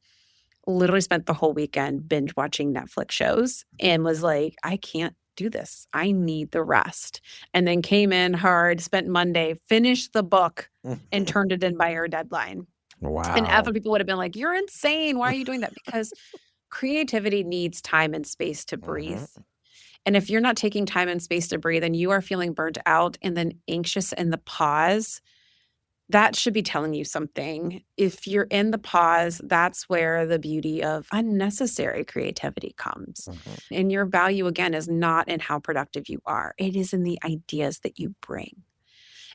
literally spent the whole weekend binge watching Netflix shows and was like, I can't do this. I need the rest. And then came in hard, spent Monday, finished the book and turned it in by her deadline. Wow. And other people would have been like, you're insane. Why are you doing that? Because creativity needs time and space to breathe. And if you're not taking time and space to breathe and you are feeling burnt out and then anxious in the pause, that should be telling you something. If you're in the pause, that's where the beauty of unnecessary creativity comes. And your value, again, is not in how productive you are. It is in the ideas that you bring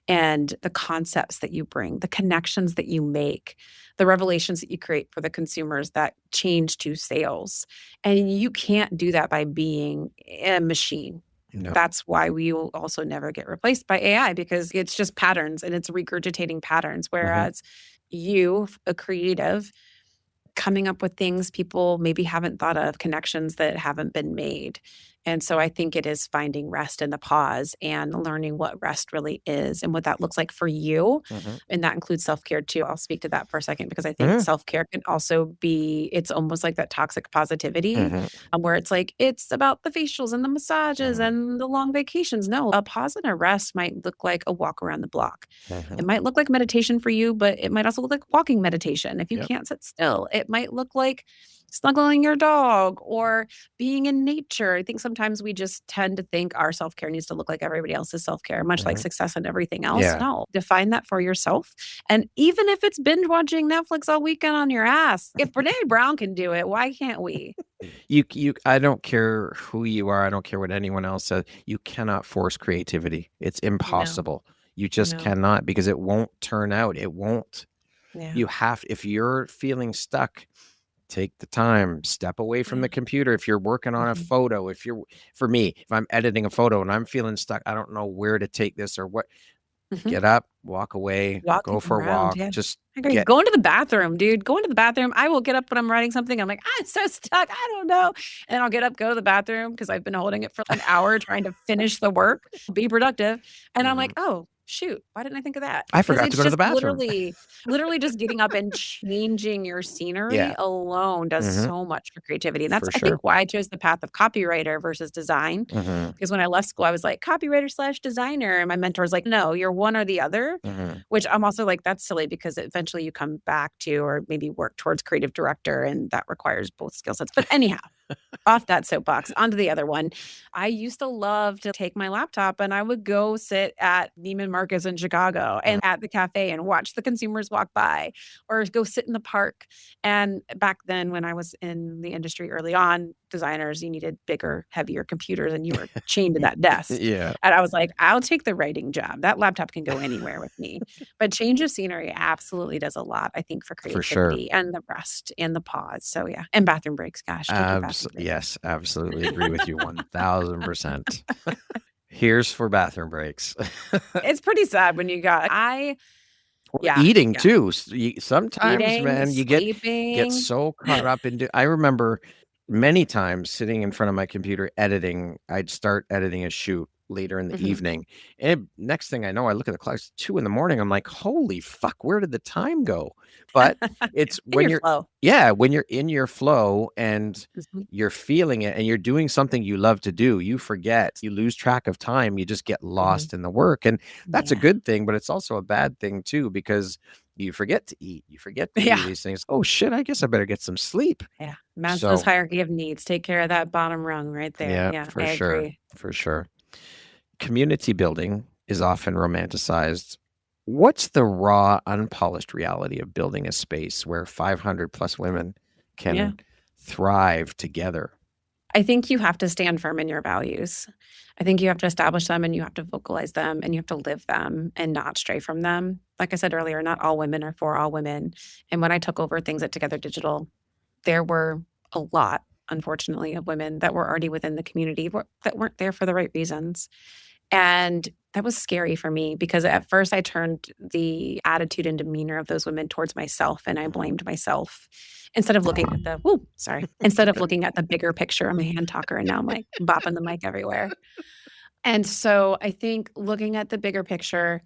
and the concepts that you bring, the connections that you make, the revelations that you create for the consumers that change to sales. And you can't do that by being a machine. No. That's why we will also never get replaced by AI because it's just patterns and it's regurgitating patterns. Whereas you, a creative, coming up with things people maybe haven't thought of, connections that haven't been made. And so I think it is finding rest in the pause and learning what rest really is and what that looks like for you. And that includes self-care too. I'll speak to that for a second because I think self-care can also be, it's almost like that toxic positivity where it's like, it's about the facials and the massages and the long vacations. No, a pause and a rest might look like a walk around the block. It might look like meditation for you, but it might also look like walking meditation. If you can't sit still, it might look like snuggling your dog or being in nature. I think sometimes we just tend to think our self-care needs to look like everybody else's self-care, much like success and everything else. No, define that for yourself. And even if it's binge watching Netflix all weekend on your ass, if Brene Brown can do it, why can't we? I don't care who you are. I don't care what anyone else says. You cannot force creativity. It's impossible. You just cannot because it won't turn out. It won't. You have, if you're feeling stuck, take the time, step away from the computer. If you're working on a photo, for me, if I'm editing a photo and I'm feeling stuck, I don't know where to take this or what, get up, walk away, go for a walk. Just go into the bathroom, dude. Go into the bathroom. I will get up when I'm writing something. I'm like, I'm so stuck. I don't know. And I'll get up, go to the bathroom because I've been holding it for an hour trying to finish the work, be productive. And I'm like, oh, shoot, why didn't I think of that? I forgot to go to the bathroom. Literally just getting up and changing your scenery alone does so much for creativity. And that's, I think, why I chose the path of copywriter versus design. Because when I left school, I was like, copywriter/designer. And my mentor was like, no, you're one or the other, which I'm also like, that's silly because eventually you come back to or maybe work towards creative director. And that requires both skill sets. But anyhow, off that soapbox, onto the other one. I used to love to take my laptop and I would go sit at Neiman Marcus in Chicago and at the cafe and watch the consumers walk by or go sit in the park. And back then when I was in the industry early on, designers, you needed bigger, heavier computers and you were chained to that desk. And I was like, I'll take the writing job. That laptop can go anywhere with me. But change of scenery absolutely does a lot, I think, for creativity and the rest and the pause. So yeah. And bathroom breaks, gosh. Yes, absolutely agree with you 1000%. Here's for bathroom breaks. It's pretty sad when you got eating too. Sometimes, man, you get so caught up into. I remember many times sitting in front of my computer editing. I'd start editing a shoot later in the evening, and next thing I know, I look at the clock. It's 2 a.m. I'm like, holy fuck, where did the time go? But it's when you're when you're in your flow and you're feeling it and you're doing something you love to do, you forget, you lose track of time, you just get lost in the work. And that's a good thing, but it's also a bad thing too, because you forget to eat. You forget to do Yeah. these things. Oh, shit, I guess I better get some sleep. Yeah. Maslow's So, hierarchy of needs. Take care of that bottom rung right there. yeah, Yeah, for I sure. agree. For sure. Community building is often romanticized. What's the raw, unpolished reality of building a space where 500 plus women can Yeah. thrive together? I think you have to stand firm in your values. I think you have to establish them and you have to vocalize them and you have to live them and not stray from them. Like I said earlier, not all women are for all women. And when I took over things at Together Digital, there were a lot, unfortunately, of women that were already within the community that weren't there for the right reasons. And that was scary for me because at first I turned the attitude and demeanor of those women towards myself and I blamed myself instead of looking at instead of looking at the bigger picture. I'm a hand talker and now I'm like bopping the mic everywhere. And so I think looking at the bigger picture,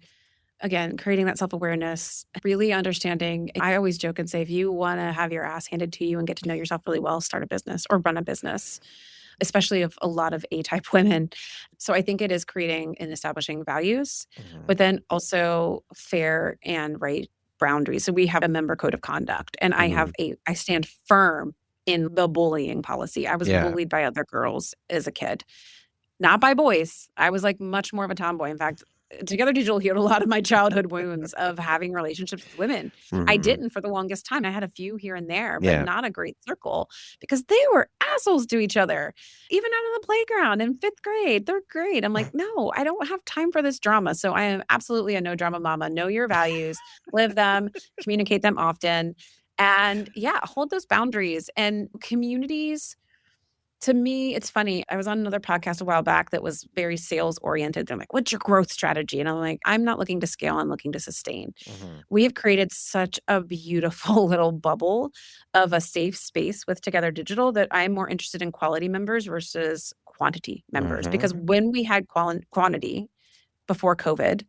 again, creating that self-awareness, really understanding. I always joke and say, if you want to have your ass handed to you and get to know yourself really well, start a business or run a business, especially of a lot of A-type women. So I think it is creating and establishing values, but then also fair and right boundaries. So we have a member code of conduct and I stand firm in the bullying policy. I was bullied by other girls as a kid, not by boys. I was like much more of a tomboy. In fact, Together Digital healed a lot of my childhood wounds of having relationships with women. I didn't for the longest time. I had a few here and there, but not a great circle because they were assholes to each other, even out of the playground in 5th grade, 3rd grade. I'm like, no, I don't have time for this drama. So I am absolutely a no drama mama. Know your values, live them, communicate them often. And hold those boundaries and communities. To me, it's funny. I was on another podcast a while back that was very sales oriented. They're like, what's your growth strategy? And I'm like, I'm not looking to scale. I'm looking to sustain. We have created such a beautiful little bubble of a safe space with Together Digital that I'm more interested in quality members versus quantity members. Because when we had quantity before COVID,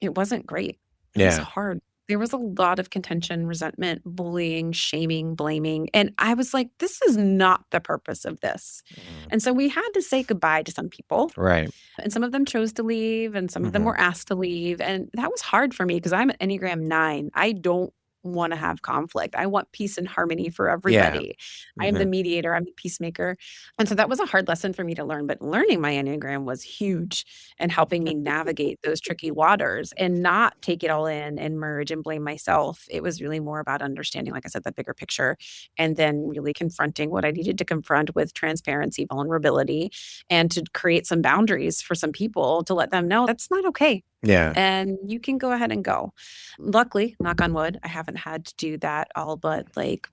it wasn't great. It was hard. There was a lot of contention, resentment, bullying, shaming, blaming. And I was like, this is not the purpose of this. And so we had to say goodbye to some people. Right. And some of them chose to leave and some of them were asked to leave. And that was hard for me because I'm an Enneagram 9. I don't want to have conflict. I want peace and harmony for everybody. I am the mediator. I'm the peacemaker. And so that was a hard lesson for me to learn. But learning my Enneagram was huge and helping me navigate those tricky waters and not take it all in and merge and blame myself. It was really more about understanding, like I said, the bigger picture and then really confronting what I needed to confront with transparency, vulnerability, and to create some boundaries for some people to let them know that's not okay. Yeah. And you can go ahead and go. Luckily, knock on wood, I haven't had to do that all but like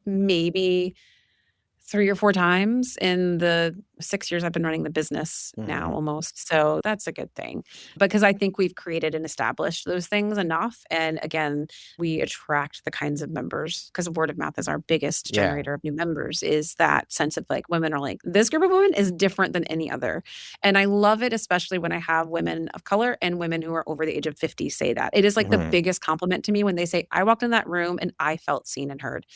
maybe 3 or 4 times in the 6 years I've been running the business now almost. So that's a good thing because I think we've created and established those things enough. And again, we attract the kinds of members because word of mouth is our biggest generator of new members is that sense of like women are like, this group of women is different than any other. And I love it, especially when I have women of color and women who are over the age of 50 say that. It is like the biggest compliment to me when they say, I walked in that room and I felt seen and heard.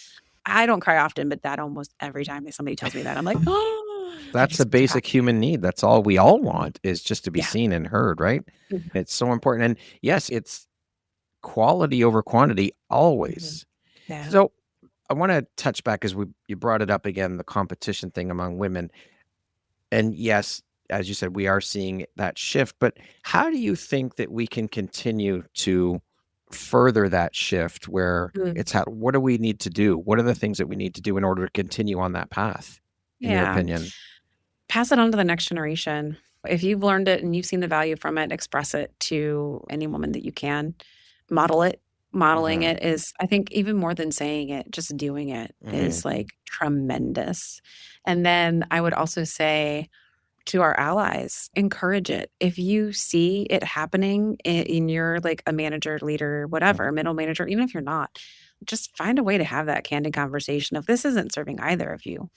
I don't cry often, but that almost every time somebody tells me that, I'm like, oh. That's a basic human need. That's all we all want is just to be seen and heard, right? It's so important. And yes, it's quality over quantity always. So I want to touch back as you brought it up again, the competition thing among women. And yes, as you said, we are seeing that shift. But how do you think that we can continue to further that shift where it's what do we need to do? What are the things that we need to do in order to continue on that path, in your opinion? Pass it on to the next generation. If you've learned it and you've seen the value from it, express it to any woman that you can. Model it. Modeling it is, I think, even more than saying it, just doing it is like tremendous. And then I would also say, to our allies, encourage it. If you see it happening in your like a manager, leader, whatever, middle manager, even if you're not, just find a way to have that candid conversation of this isn't serving either of you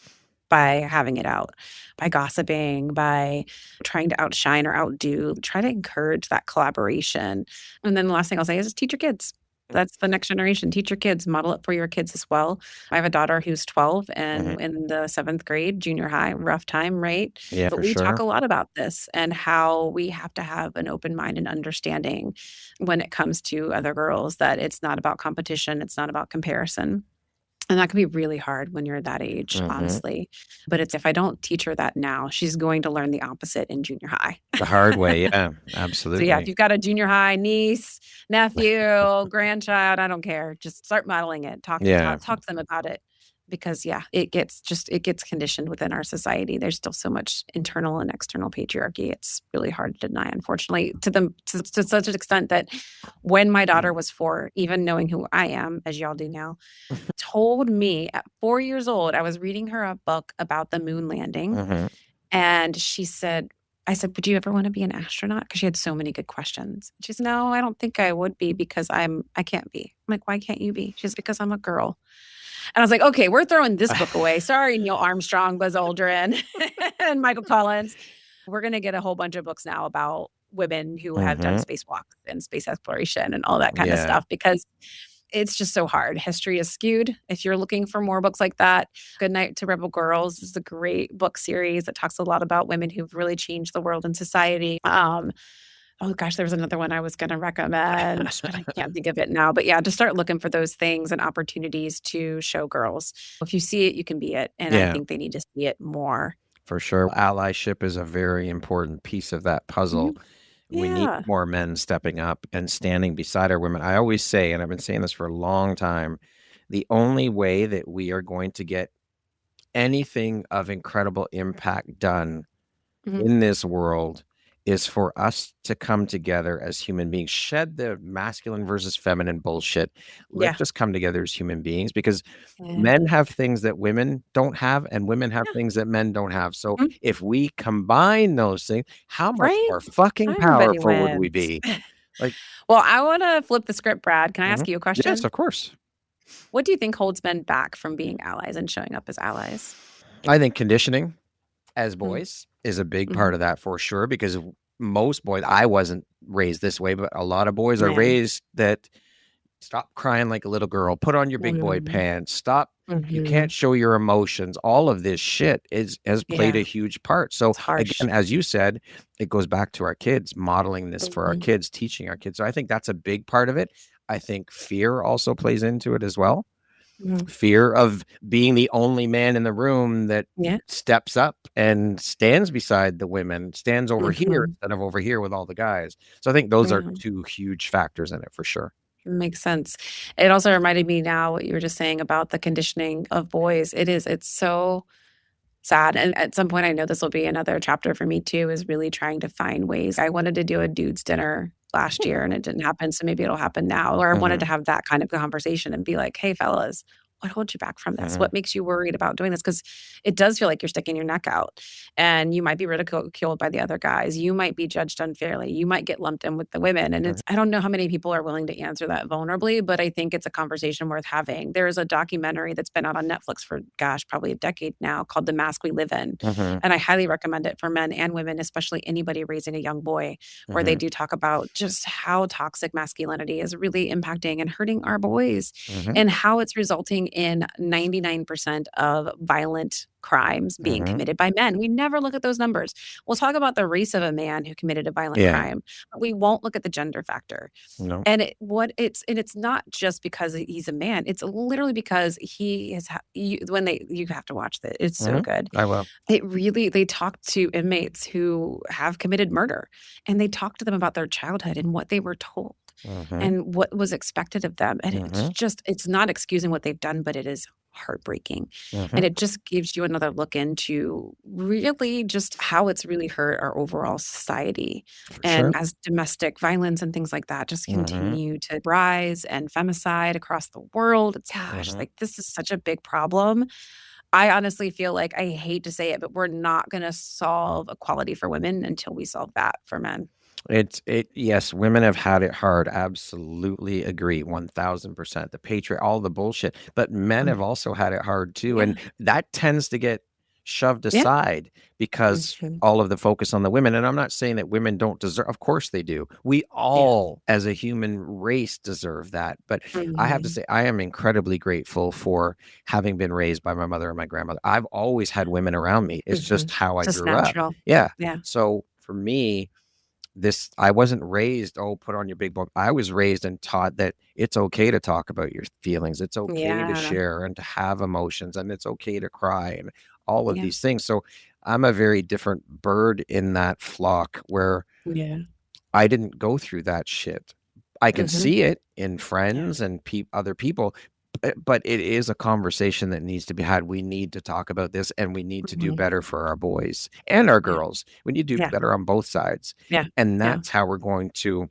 by having it out, by gossiping, by trying to outshine or outdo. Try to encourage that collaboration. And then the last thing I'll say is just teach your kids. That's the next generation. Teach your kids, model it for your kids as well. I have a daughter who's 12 and in the 7th grade, junior high, rough time, right? Yeah, But for we talk sure. a lot about this and how we have to have an open mind and understanding when it comes to other girls, that it's not about competition, it's not about comparison. And that can be really hard when you're that age, honestly. But it's, if I don't teach her that now, she's going to learn the opposite in junior high. The hard way. Yeah, So yeah, if absolutely. you've got a junior high niece, nephew, grandchild, I don't care. Just start modeling it. Talk Yeah. to them about it. Because yeah, it gets conditioned within our society. There's still so much internal and external patriarchy. It's really hard to deny, unfortunately, to such an extent that when my daughter was 4, even knowing who I am, as y'all do now, told me at 4 years old, I was reading her a book about the moon landing. And she said, I said, would you ever want to be an astronaut? Because she had so many good questions. She said, no, I don't think I would be because I can't be. I'm like, why can't you be? She's because I'm a girl. And I was like, okay, we're throwing this book away. Sorry, Neil Armstrong, Buzz Aldrin, and Michael Collins. We're going to get a whole bunch of books now about women who have done spacewalks and space exploration and all that kind of stuff, because it's just so hard. History is skewed. If you're looking for more books like that, Good Night to Rebel Girls is a great book series that talks a lot about women who've really changed the world and society. Oh gosh, there was another one I was going to recommend, but I can't think of it now. But yeah, just start looking for those things and opportunities to show girls. If you see it, you can be it. And I think they need to see it more. For sure. Allyship is a very important piece of that puzzle. We need more men stepping up and standing beside our women. I always say, and I've been saying this for a long time, the only way that we are going to get anything of incredible impact done in this world is for us to come together as human beings, shed the masculine versus feminine bullshit. Let's just come together as human beings, because men have things that women don't have and women have things that men don't have. So if we combine those things, how much more fucking powerful would we be? Like, well, I want to flip the script, Brad. Can I ask you a question? Yes, of course. What do you think holds men back from being allies and showing up as allies? I think conditioning as boys is a big part of that, for sure, because most boys, I wasn't raised this way, but a lot of boys are raised that stop crying like a little girl, put on your big boy pants, stop, you can't show your emotions. All of this shit has played a huge part. So again, as you said, it goes back to our kids, modeling this for our kids, teaching our kids. So I think that's a big part of it. I think fear also plays into it as well. Fear of being the only man in the room that steps up and stands beside the women, stands over here instead of over here with all the guys. So I think those are 2 huge factors in it, for sure. Makes sense. It also reminded me now what you were just saying about the conditioning of boys. It's so sad. And at some point, I know this will be another chapter for me too, is really trying to find ways. I wanted to do a dude's dinner last year and it didn't happen. So maybe it'll happen now. Or I wanted to have that kind of conversation and be like, hey, fellas, what holds you back from this? What makes you worried about doing this? Because it does feel like you're sticking your neck out and you might be ridiculed by the other guys. You might be judged unfairly. You might get lumped in with the women. And I don't know how many people are willing to answer that vulnerably, but I think it's a conversation worth having. There's a documentary that's been out on Netflix for, probably a decade now, called The Mask We Live In. And I highly recommend it for men and women, especially anybody raising a young boy, where they do talk about just how toxic masculinity is really impacting and hurting our boys and how it's resulting in 99% of violent crimes being committed by men. We never look at those numbers. We'll talk about the race of a man who committed a violent crime, but we won't look at the gender factor. No. And it's not just because he's a man. It's literally because he is. You have to watch that. It's so good. I will. They talk to inmates who have committed murder, and they talk to them about their childhood and what they were told. And what was expected of them. And it's not excusing what they've done, but it is heartbreaking. And it just gives you another look into really just how it's really hurt our overall society. As domestic violence and things like that just continue to rise and femicide across the world, it's like, this is such a big problem. I honestly feel like, I hate to say it, but we're not going to solve equality for women until we solve that for men. Yes, women have had it hard. Absolutely agree. 1000%. The patriot, all the bullshit, but men have also had it hard too. And that tends to get shoved Yeah. aside because all of the focus on the women. And I'm not saying that women don't deserve, of course they do. We all as a human race deserve that. But I have to say, I am incredibly grateful for having been raised by my mother and my grandmother. I've always had women around me. It's just how I grew up. Yeah. So for me, I wasn't raised, put on your big book. I was raised and taught that it's okay to talk about your feelings. It's okay to share and to have emotions, and it's okay to cry and all of these things. So I'm a very different bird in that flock where I didn't go through that shit. I can see it in friends and other people, but it is a conversation that needs to be had. We need to talk about this, and we need to do better for our boys and our girls. We need to do better on both sides. And that's how we're going to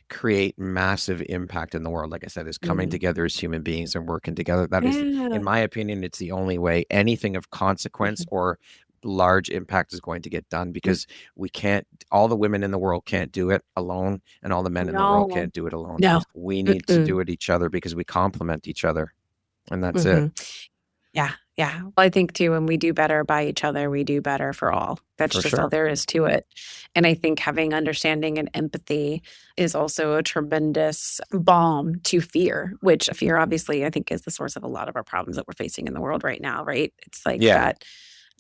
create massive impact in the world. Like I said, is coming together as human beings and working together. That is, in my opinion, it's the only way anything of consequence or large impact is going to get done, because we can't, all the women in the world can't do it alone, and all the men in the world can't do it alone. We need to do it each other, because we complement each other. And that's it. Yeah. Well, I think too, when we do better by each other, we do better for all. That's just all there is to it. And I think having understanding and empathy is also a tremendous balm to fear, which fear obviously I think is the source of a lot of our problems that we're facing in the world right now, right? It's like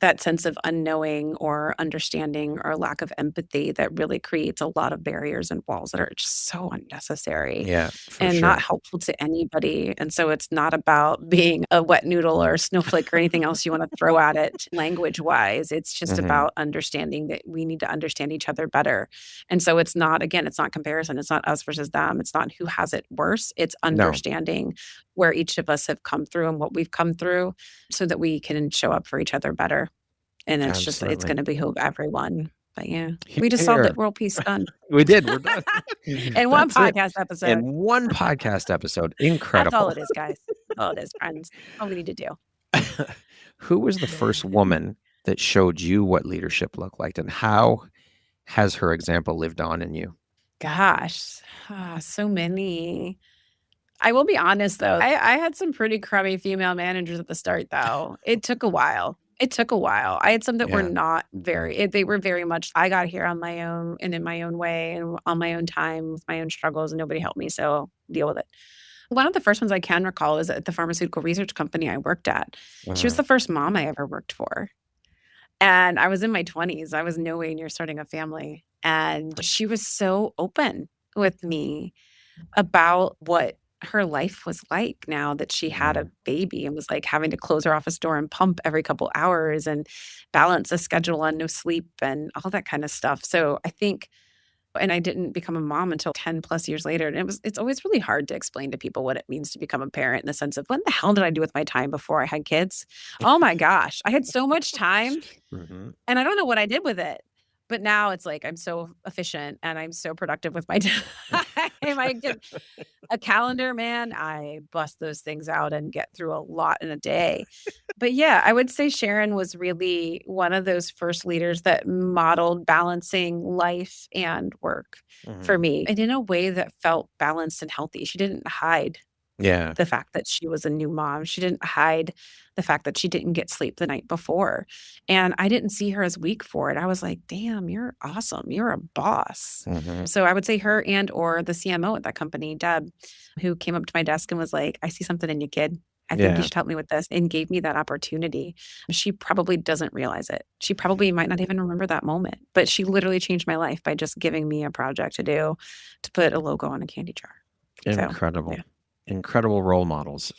that sense of unknowing or understanding or lack of empathy that really creates a lot of barriers and walls that are just so unnecessary and not helpful to anybody. And so it's not about being a wet noodle or a snowflake or anything else you want to throw at it language wise. It's just about understanding that we need to understand each other better. And so it's not, again, it's not comparison. It's not us versus them. It's not who has it worse. It's understanding where each of us have come through and what we've come through, so that we can show up for each other better. And it's just, it's going to behoove everyone. But we just solved it. World peace done. We did. We're done. In one podcast episode. In one podcast episode. Incredible. That's all it is, guys. All it is, friends. All we need to do. Who was the first woman that showed you what leadership looked like, and how has her example lived on in you? Gosh, so many. I will be honest, though. I had some pretty crummy female managers at the start, though. It took a while. I had some that were not they were very much, I got here on my own and in my own way and on my own time with my own struggles, and nobody helped me, so deal with it. One of the first ones I can recall is at the pharmaceutical research company I worked at. She was the first mom I ever worked for. And I was in my 20s. I was no way near starting a family. And she was so open with me about what her life was like now that she had a baby, and was like having to close her office door and pump every couple hours and balance a schedule on no sleep and all that kind of stuff. So I think, and I didn't become a mom until 10 plus years later. And it's always really hard to explain to people what it means to become a parent, in the sense of, what the hell did I do with my time before I had kids? Oh my gosh, I had so much time and I don't know what I did with it. But now it's like, I'm so efficient and I'm so productive with my time. I get a calendar, man. I bust those things out and get through a lot in a day. But I would say Sharon was really one of those first leaders that modeled balancing life and work for me, and in a way that felt balanced and healthy. She didn't hide the fact that she was a new mom. She didn't hide the fact that she didn't get sleep the night before. And I didn't see her as weak for it. I was like, damn, you're awesome. You're a boss. So I would say her and or the CMO at that company, Deb, who came up to my desk and was like, I see something in you, kid. I think you should help me with this, and gave me that opportunity. She probably doesn't realize it. She probably might not even remember that moment, but she literally changed my life by just giving me a project to do, to put a logo on a candy jar. Incredible. Incredible role models.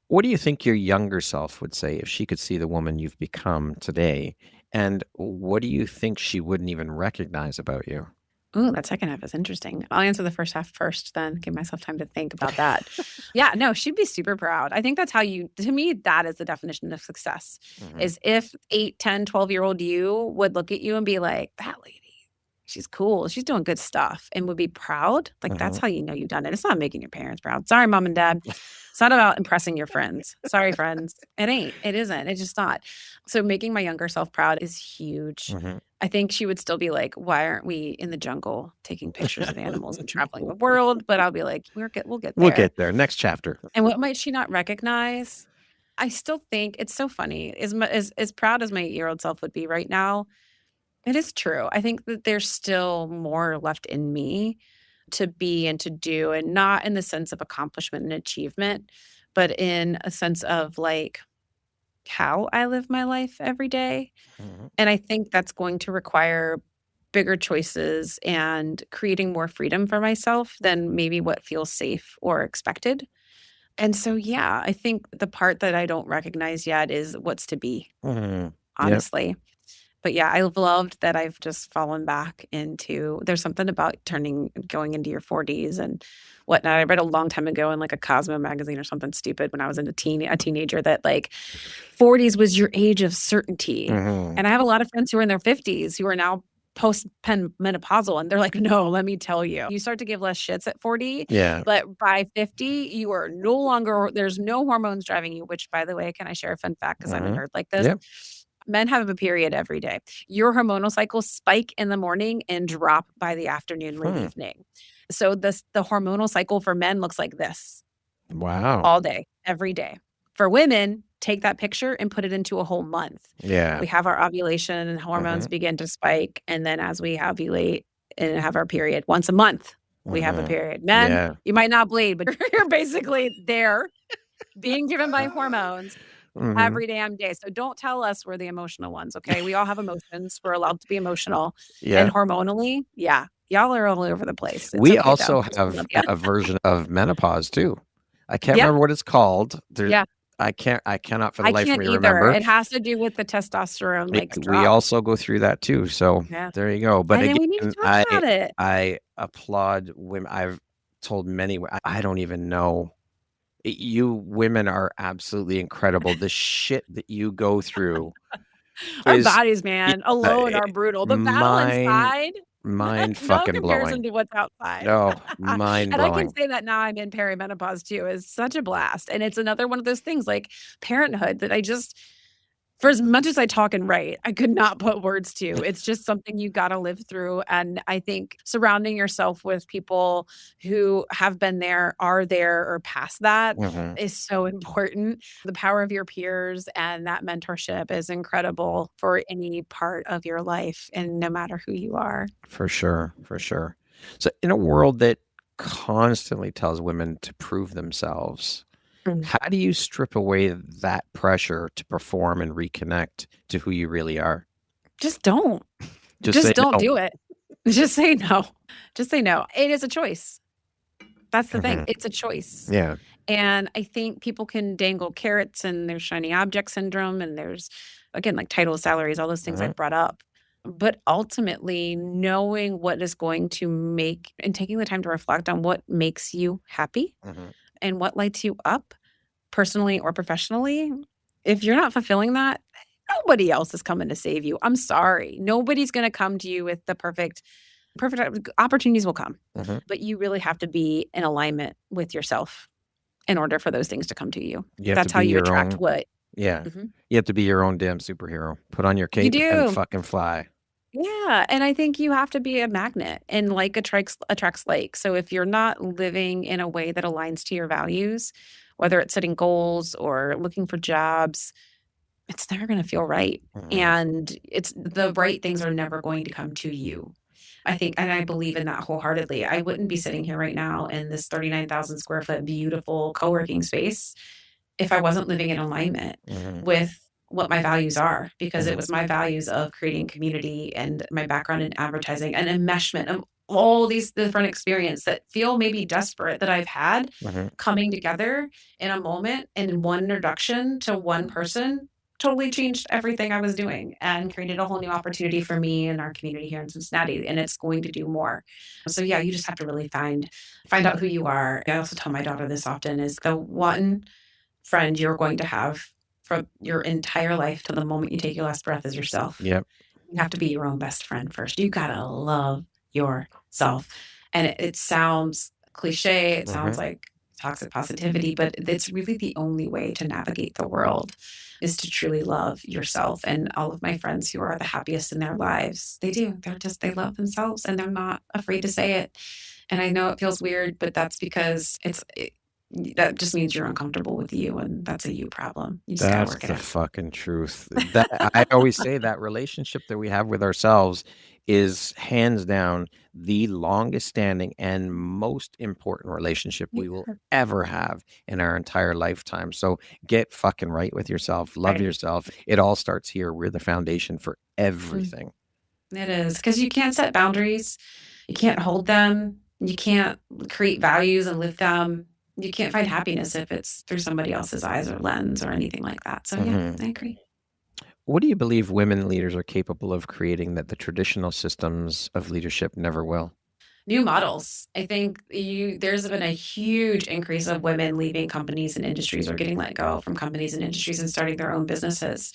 What do you think your younger self would say if she could see the woman you've become today? And what do you think she wouldn't even recognize about you? Ooh, that second half is interesting. I'll answer the first half first, then give myself time to think about that. She'd be super proud. I think that's how to me, that is the definition of success, is if 8, 10, 12-year-old you would look at you and be like, that lady, she's cool. She's doing good stuff, and would be proud. Like, that's how you know you've done it. It's not making your parents proud. Sorry, mom and dad. It's not about impressing your friends. Sorry, friends. It ain't. It isn't. It's just not. So making my younger self proud is huge. I think she would still be like, why aren't we in the jungle taking pictures of animals and traveling the world? But I'll be like, we'll get there. We'll get there. Next chapter. And what might she not recognize? I still think it's so funny. As proud as my 8-year-old self would be right now, it is true. I think that there's still more left in me to be and to do, and not in the sense of accomplishment and achievement, but in a sense of like how I live my life every day. Mhm. And I think that's going to require bigger choices and creating more freedom for myself than maybe what feels safe or expected. And so, yeah, I think the part that I don't recognize yet is what's to be, Mhm. Yep. honestly. But yeah, I've loved that I've just fallen back into there's something about going into your 40s and whatnot. I read a long time ago in like a Cosmo magazine or something stupid when I was a teenager that like 40s was your age of certainty. Mhm. And I have a lot of friends who are in their 50s who are now menopausal, and they're like, no, let me tell you, you start to give less shits at 40, Yeah. but by 50, you are no longer, there's no hormones driving you, which by the way, can I share a fun fact? Because I'm a Mhm. nerd like this. Yep. Men have a period every day. Your hormonal cycles spike in the morning and drop by the afternoon, late evening. So the hormonal cycle for men looks like this Wow. all day, every day. For women, take that picture and put it into a whole month. Yeah. We have our ovulation and hormones begin to spike. And then as we ovulate and have our period once a month, we have a period. Men, you might not bleed, but you're basically there being driven by hormones every damn day. So don't tell us we're the emotional ones, okay? We all have emotions. We're allowed to be emotional. And Yeah. hormonally, yeah, y'all are all over the place. It's We okay, also though. have a version of menopause too. I can't Yeah. remember what it's called. Yeah. I cannot for the I life of can't me either. remember. It has to do with the testosterone We drop. also go through that too. So Yeah. there you go. But And then we need again, to talk about it. I applaud women. I've told many, I don't even know. You women are absolutely incredible. The shit that you go through Our is bodies, man, alone are brutal. The battle inside, mind no fucking comparison blowing. to what's outside. No, mind And I can blowing. say that now I'm in perimenopause too. It's such a blast. And it's another one of those things like parenthood that I just, for as much as I talk and write, I could not put words to. It's just something you got to live through. And I think surrounding yourself with people who have been there, are there, or past that is so important. The power of your peers and that mentorship is incredible for any part of your life, and no matter who you are. For sure. For sure. So in a world that constantly tells women to prove themselves, how do you strip away that pressure to perform and reconnect to who you really are? Just don't. Just don't do it. Just say no. Just say no. It is a choice. That's the thing. It's a choice. Yeah. And I think people can dangle carrots, and there's shiny object syndrome, and there's, again, like titles, salaries, all those things I brought up. But ultimately, knowing what is going to make and taking the time to reflect on what makes you happy and what lights you up personally or professionally, if you're not fulfilling that, nobody else is coming to save you. I'm sorry. Nobody's going to come to you with the perfect opportunities will come. But you really have to be in alignment with yourself in order for those things to come to you. That's how you attract what. Yeah. You have to be your own damn superhero. Put on your cape and fucking fly. Yeah. And I think you have to be a magnet, and like attracts like. So if you're not living in a way that aligns to your values, whether it's setting goals or looking for jobs, it's never going to feel right. And it's the right things are never going to come to you. I think, and I believe in that wholeheartedly. I wouldn't be sitting here right now in this 39,000 square foot beautiful co-working space if I wasn't living in alignment with what my values are, because it was my values of creating community and my background in advertising and enmeshment of all these different experiences that feel maybe desperate that I've had coming together in a moment, and in one introduction to one person totally changed everything I was doing and created a whole new opportunity for me and our community here in Cincinnati. And it's going to do more. So yeah, you just have to really find out who you are. I also tell my daughter this often, is the one friend you're going to have for your entire life to the moment you take your last breath is yourself. Yep. You have to be your own best friend first. You got to love yourself. And it sounds cliche. It sounds like toxic positivity, but it's really the only way to navigate the world, is to truly love yourself. And all of my friends who are the happiest in their lives, they do. They love themselves, and they're not afraid to say it. And I know it feels weird, but that's because that just means you're uncomfortable with you, and that's a you problem. You just gotta That's work it the out. fucking truth. That I always say that relationship that we have with ourselves is hands down the longest standing and most important relationship we will ever have in our entire lifetime. So get fucking right with yourself. Love Right. yourself. It all starts here. We're the foundation for Mm. everything. It is, because you can't set boundaries. You can't hold them. You can't create values and live them. You can't find happiness if it's through somebody else's eyes or lens or anything like that. So yeah, I agree. What do you believe women leaders are capable of creating that the traditional systems of leadership never will? New models. I think there's been a huge increase of women leaving companies and industries or getting let go from companies and industries and starting their own businesses.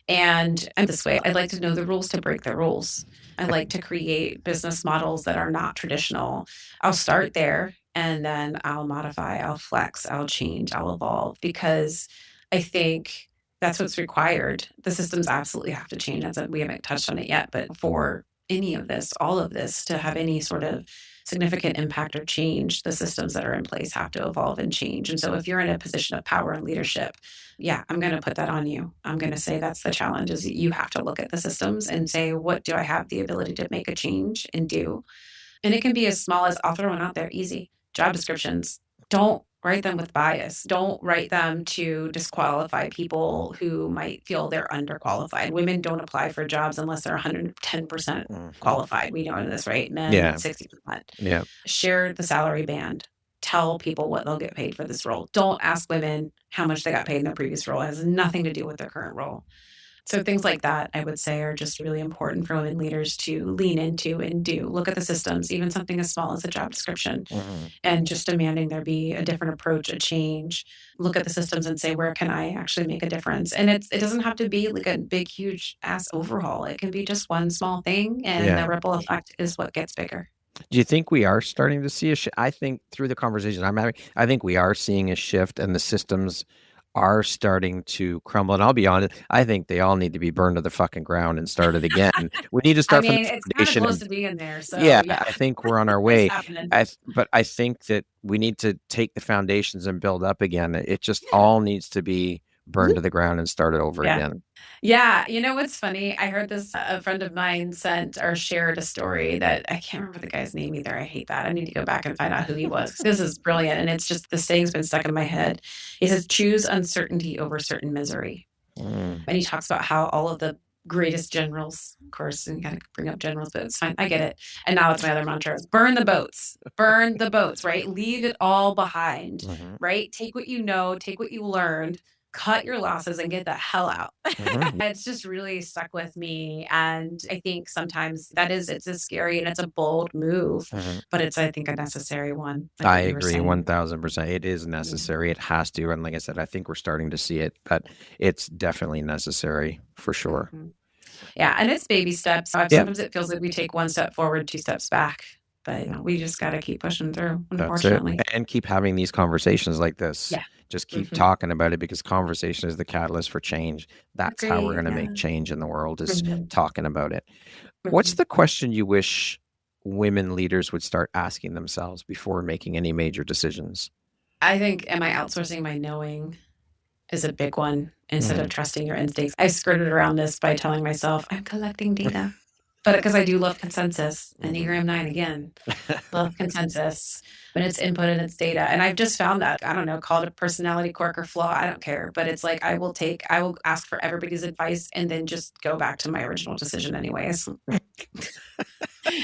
And I'm this way. I'd like to know the rules to break the rules. I like to create business models that are not traditional. I'll start there and then I'll modify, I'll flex, I'll change, I'll evolve, because I think that's what's required. The systems absolutely have to change. We haven't touched on it yet, but for any of this, all of this, to have any sort of significant impact or change, the systems that are in place have to evolve and change. And so if you're in a position of power and leadership, yeah, I'm going to put that on you. I'm going to say that's the challenge, is you have to look at the systems and say, what do I have the ability to make a change and do? And it can be as small as, I'll throw one out there, easy. Job descriptions. Don't write them with bias. Don't write them to disqualify people who might feel they're underqualified. Women don't apply for jobs unless they're 110% qualified. We know this, right? Men, 60%. Yeah. Share the salary band. Tell people what they'll get paid for this role. Don't ask women how much they got paid in their previous role. It has nothing to do with their current role. So things like that, I would say, are just really important for women leaders to lean into and do. Look at the systems, even something as small as a job description, and just demanding there be a different approach, a change. Look at the systems and say, where can I actually make a difference? And it doesn't have to be like a big, huge ass overhaul. It can be just one small thing, and the ripple effect is what gets bigger. Do you think we are starting to see a shift? I think through the conversation I'm having, I think we are seeing a shift, and the systems are starting to crumble. And I'll be honest, I think they all need to be burned to the fucking ground and started again. We need to start from the it's kind of foundation. close to being there. So yeah, I think we're on our way. happening. But I think that we need to take the foundations and build up again. It just all needs to be burned to the ground and started over again. Yeah. You know what's funny? I heard this, a friend of mine sent or shared a story that I can't remember the guy's name either. I hate that. I need to go back and find out who he was. This is brilliant. And it's just, the saying's been stuck in my head. He says, choose uncertainty over certain misery. And he talks about how all of the greatest generals, of course, and you got to bring up generals, but it's fine. I get it. And now it's my other mantra: burn the boats, right? Leave it all behind, right? Take what you know, take what you learned, cut your losses, and get the hell out. It's just really stuck with me. And I think sometimes it's a scary and it's a bold move, but it's, I think, a necessary one. Like I agree 1000%. It is necessary. It has to. And like I said, I think we're starting to see it, but it's definitely necessary for sure. Yeah. And it's baby steps. Sometimes it feels like we take one step forward, two steps back. But we just got to keep pushing through, unfortunately. That's it. And keep having these conversations like this. Yeah. Just keep talking about it, because conversation is the catalyst for change. That's how we're going to make change in the world, is talking about it. What's the question you wish women leaders would start asking themselves before making any major decisions? I think, am I outsourcing my knowing is a big one, instead of trusting your instincts. I skirted around this by telling myself I'm collecting data. But because I do love consensus, Enneagram 9 again, love consensus, when it's input and it's data. And I've just found that, I don't know, call it a personality quirk or flaw, I don't care. But it's like, I will ask for everybody's advice and then just go back to my original decision anyways.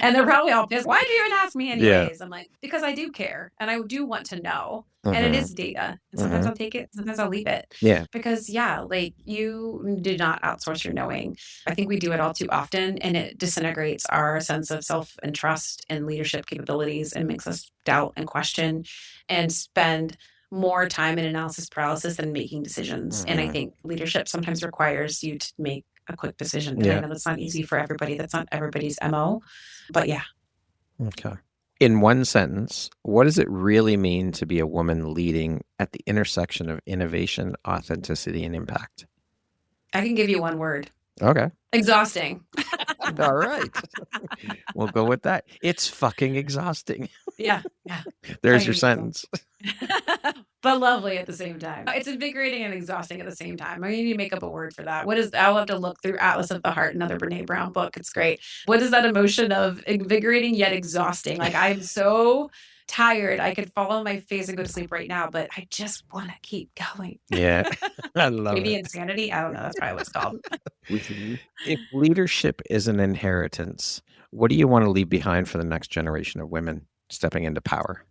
And they're probably all pissed. Why do you even ask me anyways? I'm like, because I do care and I do want to know. And it is data. And sometimes I'll take it, sometimes I'll leave it. Yeah. Because like, you do not outsource your knowing. I think we do it all too often, and it disintegrates our sense of self and trust and leadership capabilities, and makes us doubt and question and spend more time in analysis paralysis than making decisions. And I think leadership sometimes requires you to make a quick decision. And I know that's not easy for everybody. That's not everybody's MO, but yeah. Okay. In one sentence, what does it really mean to be a woman leading at the intersection of innovation, authenticity, and impact? I can give you one word. Okay. Exhausting. All right. We'll go with that. It's fucking exhausting. Yeah. There's your sentence. but lovely at the same time. It's invigorating and exhausting at the same time. I need to make up a word for that. What is, I'll have to look through Atlas of the Heart, another Brene Brown book. It's great. What is that emotion of invigorating yet exhausting? Like, I'm so tired. I could fall on my face and go to sleep right now, but I just want to keep going. Yeah. I love Maybe it. insanity. I don't know. That's probably what it's called. If leadership is an inheritance, what do you want to leave behind for the next generation of women stepping into power?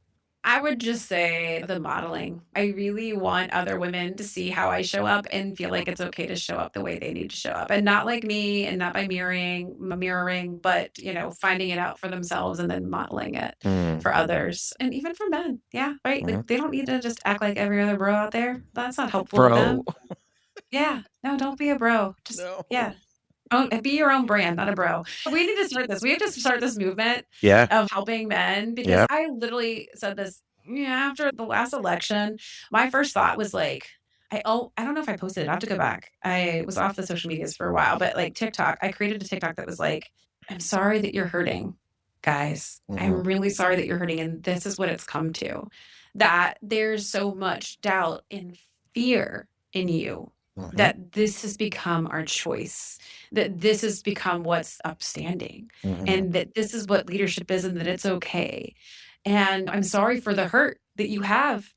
I would just say the modeling. I really want other women to see how I show up and feel like it's okay to show up the way they need to show up, and not like me and not by mirroring, but, you know, finding it out for themselves and then modeling it for others and even for men. Yeah. Right. Like, they don't need to just act like every other bro out there. That's not helpful to them. Yeah. No, don't be a bro. Just, yeah. Oh, be your own brand, not a bro. We need to start this. We have to start this movement of helping men, because I literally said this after the last election. My first thought was like, I don't know if I posted it. I have to go back. I was off the social medias for a while, but like TikTok, I created a TikTok that was like, I'm sorry that you're hurting, guys. I'm really sorry that you're hurting. And this is what it's come to, that there's so much doubt and fear in you, that this has become our choice, that this has become what's upstanding, and that this is what leadership is, and that it's okay. And I'm sorry for the hurt that you have,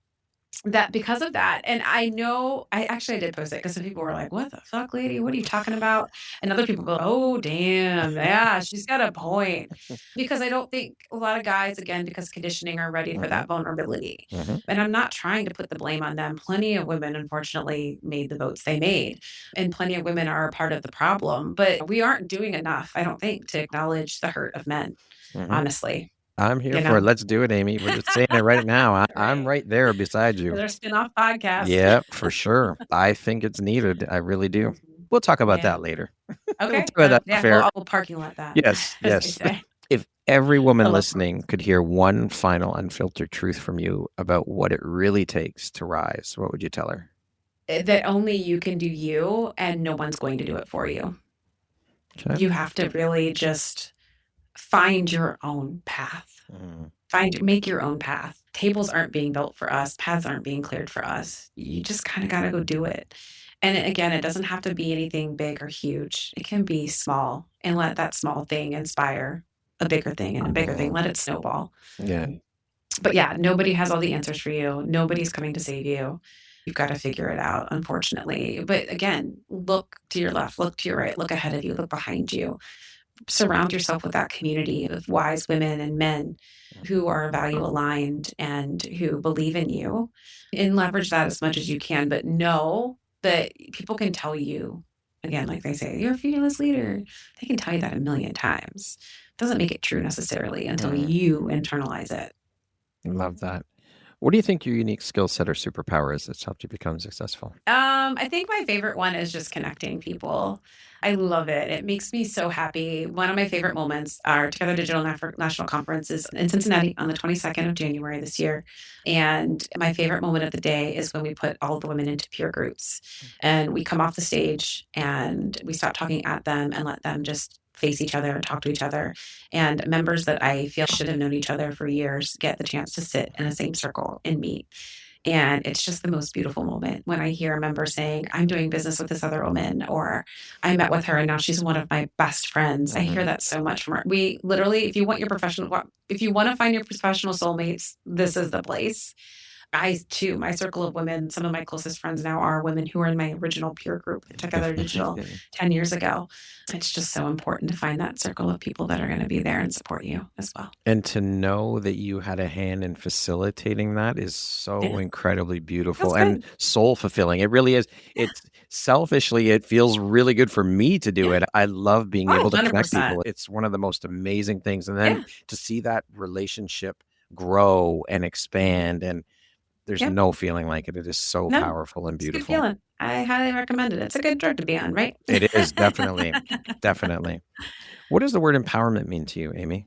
that because of that. And I know, I did post it because some people were like, what the fuck, lady? What are you talking about? And other people go, oh, damn. Yeah, she's got a point. Because I don't think a lot of guys, again, because conditioning, are ready for that vulnerability. And I'm not trying to put the blame on them. Plenty of women, unfortunately, made the votes they made. And plenty of women are a part of the problem. But we aren't doing enough, I don't think, to acknowledge the hurt of men, honestly. I'm here for it. Let's do it, Amy. We're just saying it right now. I'm right there beside you. There's a spin-off podcast. Yeah, for sure. I think it's needed. I really do. We'll talk about that later. Okay. We'll parking lot that. Yes. If every woman listening could hear one final unfiltered truth from you about what it really takes to rise, what would you tell her? That only you can do you, and no one's going to do it for you. Okay. You have to really just find your own path. Make your own path. Tables aren't being built for us. Paths aren't being cleared for us. You just kind of got to go do it. And again, it doesn't have to be anything big or huge. It can be small, and let that small thing inspire a bigger thing, and a bigger thing. Let it snowball. Yeah. But yeah, nobody has all the answers for you. Nobody's coming to save you. You've got to figure it out, unfortunately. But again, look to your left, look to your right, look ahead of you, look behind you. Surround yourself with that community of wise women and men who are value aligned and who believe in you, and leverage that as much as you can. But know that people can tell you, again, like they say, you're a fearless leader. They can tell you that a million times. It doesn't make it true necessarily until you internalize it. I love that. What do you think your unique skill set or superpower is that's helped you become successful? I think my favorite one is just connecting people. I love it. It makes me so happy. One of my favorite moments, our Together Digital National Conference, is in Cincinnati on the 22nd of January this year. And my favorite moment of the day is when we put all the women into peer groups, and we come off the stage and we stop talking at them and let them just face each other and talk to each other. And members that I feel should have known each other for years get the chance to sit in the same circle and meet. And it's just the most beautiful moment when I hear a member saying, I'm doing business with this other woman, or I met with her and now she's one of my best friends. I hear that so much from her. We literally, if you want to find your professional soulmates, this is the place. I too, my circle of women, some of my closest friends now are women who were in my original peer group, Together Digital, 10 years ago. It's just so important to find that circle of people that are going to be there and support you as well. And to know that you had a hand in facilitating that is so incredibly beautiful and soul fulfilling. It really is. It's selfishly, it feels really good for me to do it. I love being able to connect people. It's one of the most amazing things. And then to see that relationship grow and expand, and there's no feeling like it. It is so powerful and beautiful. It's a good feeling. I highly recommend it. It's a good drug to be on, right? It is, definitely. Definitely. What does the word empowerment mean to you, Amy?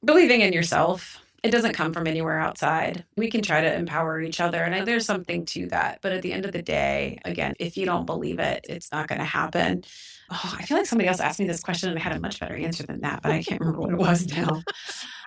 Believing in yourself. It doesn't come from anywhere outside. We can try to empower each other, and there's something to that. But at the end of the day, again, if you don't believe it, it's not going to happen. Oh, I feel like somebody else asked me this question and I had a much better answer than that, but I can't remember what it was now.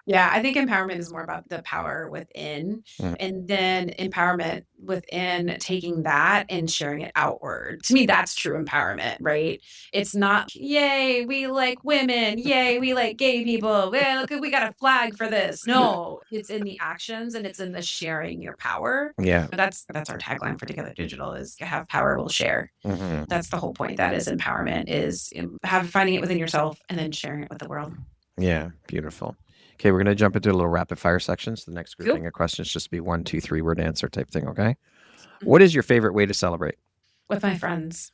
Yeah, I think empowerment is more about the power within, Mm. and then empowerment within taking that and sharing it outward. To me, that's true empowerment, right? It's not, yay, we like women, yay, we like gay people. Well, look, we got a flag for this. No, it's in the actions and it's in the sharing your power. Yeah. That's our tagline for Together Digital is have power, we'll share. Hmm. That's the whole point. That is empowerment is finding it within yourself and then sharing it with the world. Yeah. Beautiful. Okay, we're going to jump into a little rapid fire sections. The next grouping Cool. of questions just be 1, 2, 3 word answer type thing. Okay. What is your favorite way to celebrate? With my friends.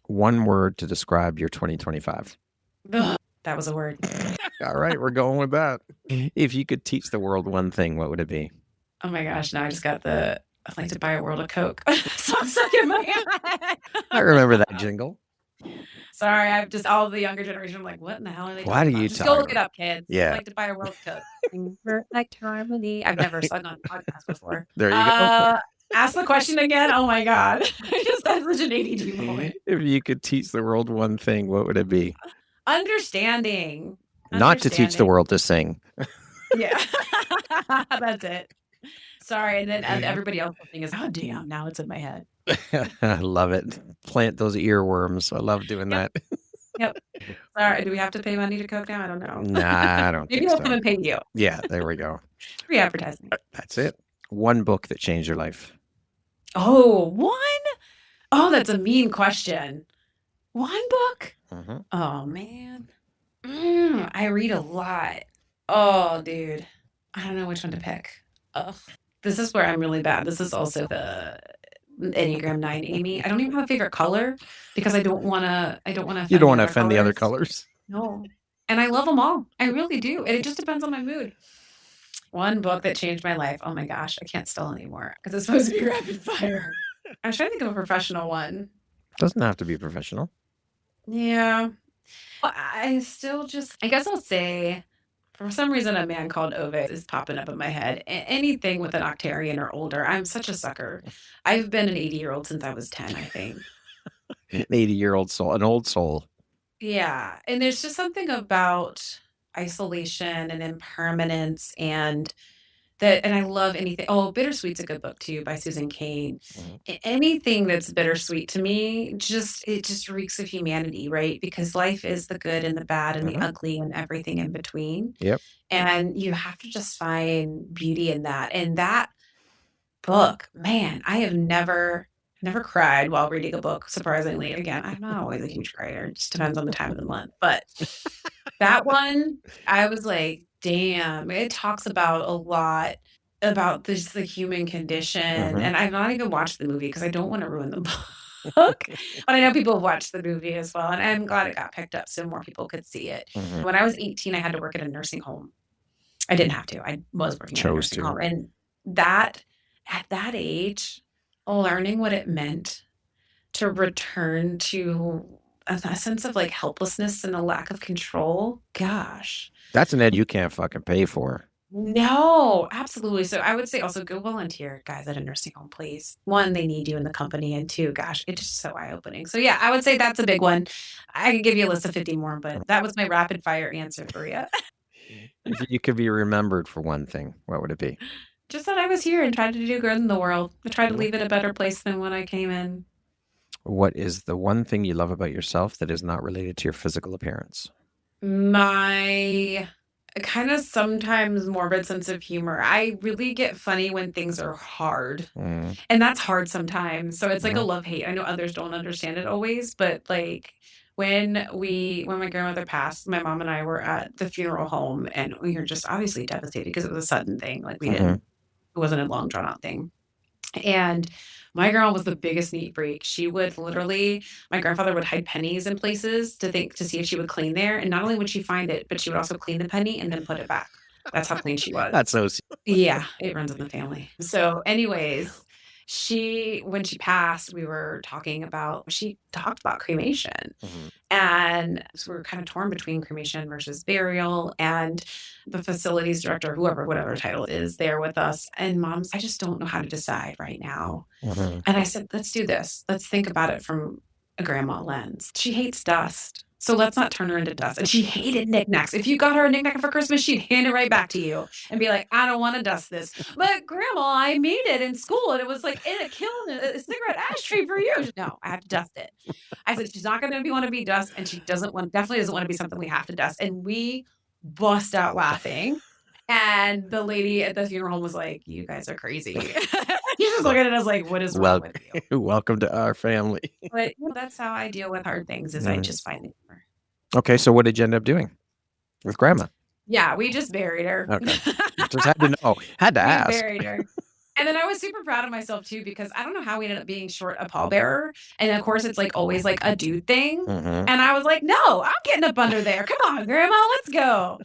One word to describe your 2025. Ugh, that was a word. All right, we're going with that. If you could teach the world one thing, what would it be? Oh my gosh, now I just got I'd like to buy a world of Coke. So I'm stuck in my head. I remember that jingle. Sorry, I've just all the younger generation. I'm like, what in the hell are they What talking are about? you Just go talking look it about? up, kids. Yeah. I'd like to buy a world of Coke. Perfect harmony. I've never sung on a podcast before. There you go. Ask the question again. Oh my God. I just had such an ADD moment. If you could teach the world one thing, what would it be? Understanding. Not to teach the world to sing. Yeah. That's it. Sorry. And then everybody else listening is, oh, damn. Now it's in my head. I love it. Plant those earworms. I love doing that. Yep. Sorry. Do we have to pay money to Coke now? I don't know. Nah, I don't Maybe think they'll so. come and pay you. Yeah, there we go. Free advertising. That's it. One book that changed your life. Oh, one? Oh, that's a mean question. One book? Mm-hmm. Oh, man. I read a lot. Oh, dude. I don't know which one to pick. Ugh. This is where I'm really bad. This is also the Enneagram 9, Amy. I don't even have a favorite color because I don't want to. You don't want to offend the other colors. No, and I love them all. I really do. And it just depends on my mood. One book that changed my life. Oh my gosh, I can't still anymore because it's supposed to be rapid fire. I'm trying to think of a professional one. Doesn't have to be professional. Yeah, well, I guess I'll say. For some reason, A Man Called Ove is popping up in my head. Anything with an octarian or older, I'm such a sucker. I've been an 80-year-old since I was 10, I think. An 80-year-old soul, an old soul. Yeah. And there's just something about isolation and impermanence and I love anything. Oh, Bittersweet's a good book too by Susan Cain. Mm-hmm. Anything that's bittersweet to me, it just reeks of humanity, right? Because life is the good and the bad and the ugly and everything in between. Yep. And you have to just find beauty in that. And that book, man, I have never cried while reading a book, surprisingly. Again, I'm not always a huge crier. It just depends on the time of the month. But that one, I was like, damn, it talks about a lot about this the human condition. And I've not even watched the movie because I don't want to ruin the book. But I know people have watched the movie as well. And I'm glad it got picked up so more people could see it. When I was 18, I had to work at a nursing home. I didn't have to. I was working at a nursing home. And at that age, learning what it meant to return to a sense of like helplessness and a lack of control. Gosh. That's an ed you can't fucking pay for. No, absolutely. So I would say also go volunteer, guys, at a nursing home, please. One, they need you in the company. And two, gosh, it's just so eye-opening. So yeah, I would say that's a big one. I could give you a list of 50 more, but that was my rapid fire answer for you. If you could be remembered for one thing, what would it be? Just that I was here and tried to do good in the world. I tried to leave it a better place than when I came in. What is the one thing you love about yourself that is not related to your physical appearance? My kind of sometimes morbid sense of humor. I really get funny when things are hard. And that's hard sometimes. So it's like a love-hate. I know others don't understand it always, but like when my grandmother passed, my mom and I were at the funeral home and we were just obviously devastated because it was a sudden thing. Like it wasn't a long drawn out thing. And my grandma was the biggest neat freak. She would literally, my grandfather would hide pennies in places to see if she would clean there. And not only would she find it, but she would also clean the penny and then put it back. That's how clean she was. That's so. Yeah, it runs in the family. So anyways, when she passed, she talked about cremation. And so we were kind of torn between cremation versus burial. And the facilities director, whatever title it is, there with us. And Mom's, I just don't know how to decide right now. And I said, let's do this. Let's think about it from a grandma lens. She hates dust. So let's not turn her into dust. And she hated knickknacks. If you got her a knickknack for Christmas, she'd hand it right back to you and be like, I don't want to dust this. But grandma, I made it in school and it was like in a kiln, a cigarette ashtray for you. No, I have to dust it. I said, she's not going to want to be dust. And she definitely doesn't want to be something we have to dust. And we bust out laughing. And the lady at the funeral home was like, you guys are crazy. He's just looking at us like, what is wrong with you? Welcome to our family. But that's how I deal with hard things is I just find the humor. Okay, so what did you end up doing with grandma? Yeah, we just buried her. Okay. Just had to know. Had to ask. We buried her. And then I was super proud of myself too, because I don't know how we ended up being short a pallbearer. And of course, it's like always like a dude thing. And I was like, no, I'm getting up under there. Come on, grandma, let's go.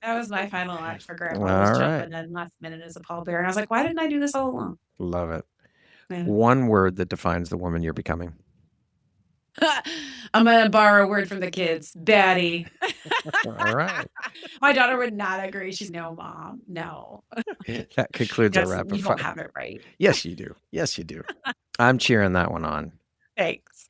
That was my final act for grandma. I was jumping in last minute as a pallbearer. And I was like, why didn't I do this all along? Love it. Yeah. One word that defines the woman you're becoming. I'm going to borrow a word from the kids. Baddie. All right. My daughter would not agree. She's no, mom. No. That concludes our rapid fire. You don't have it right. Yes, you do. Yes, you do. I'm cheering that one on. Thanks.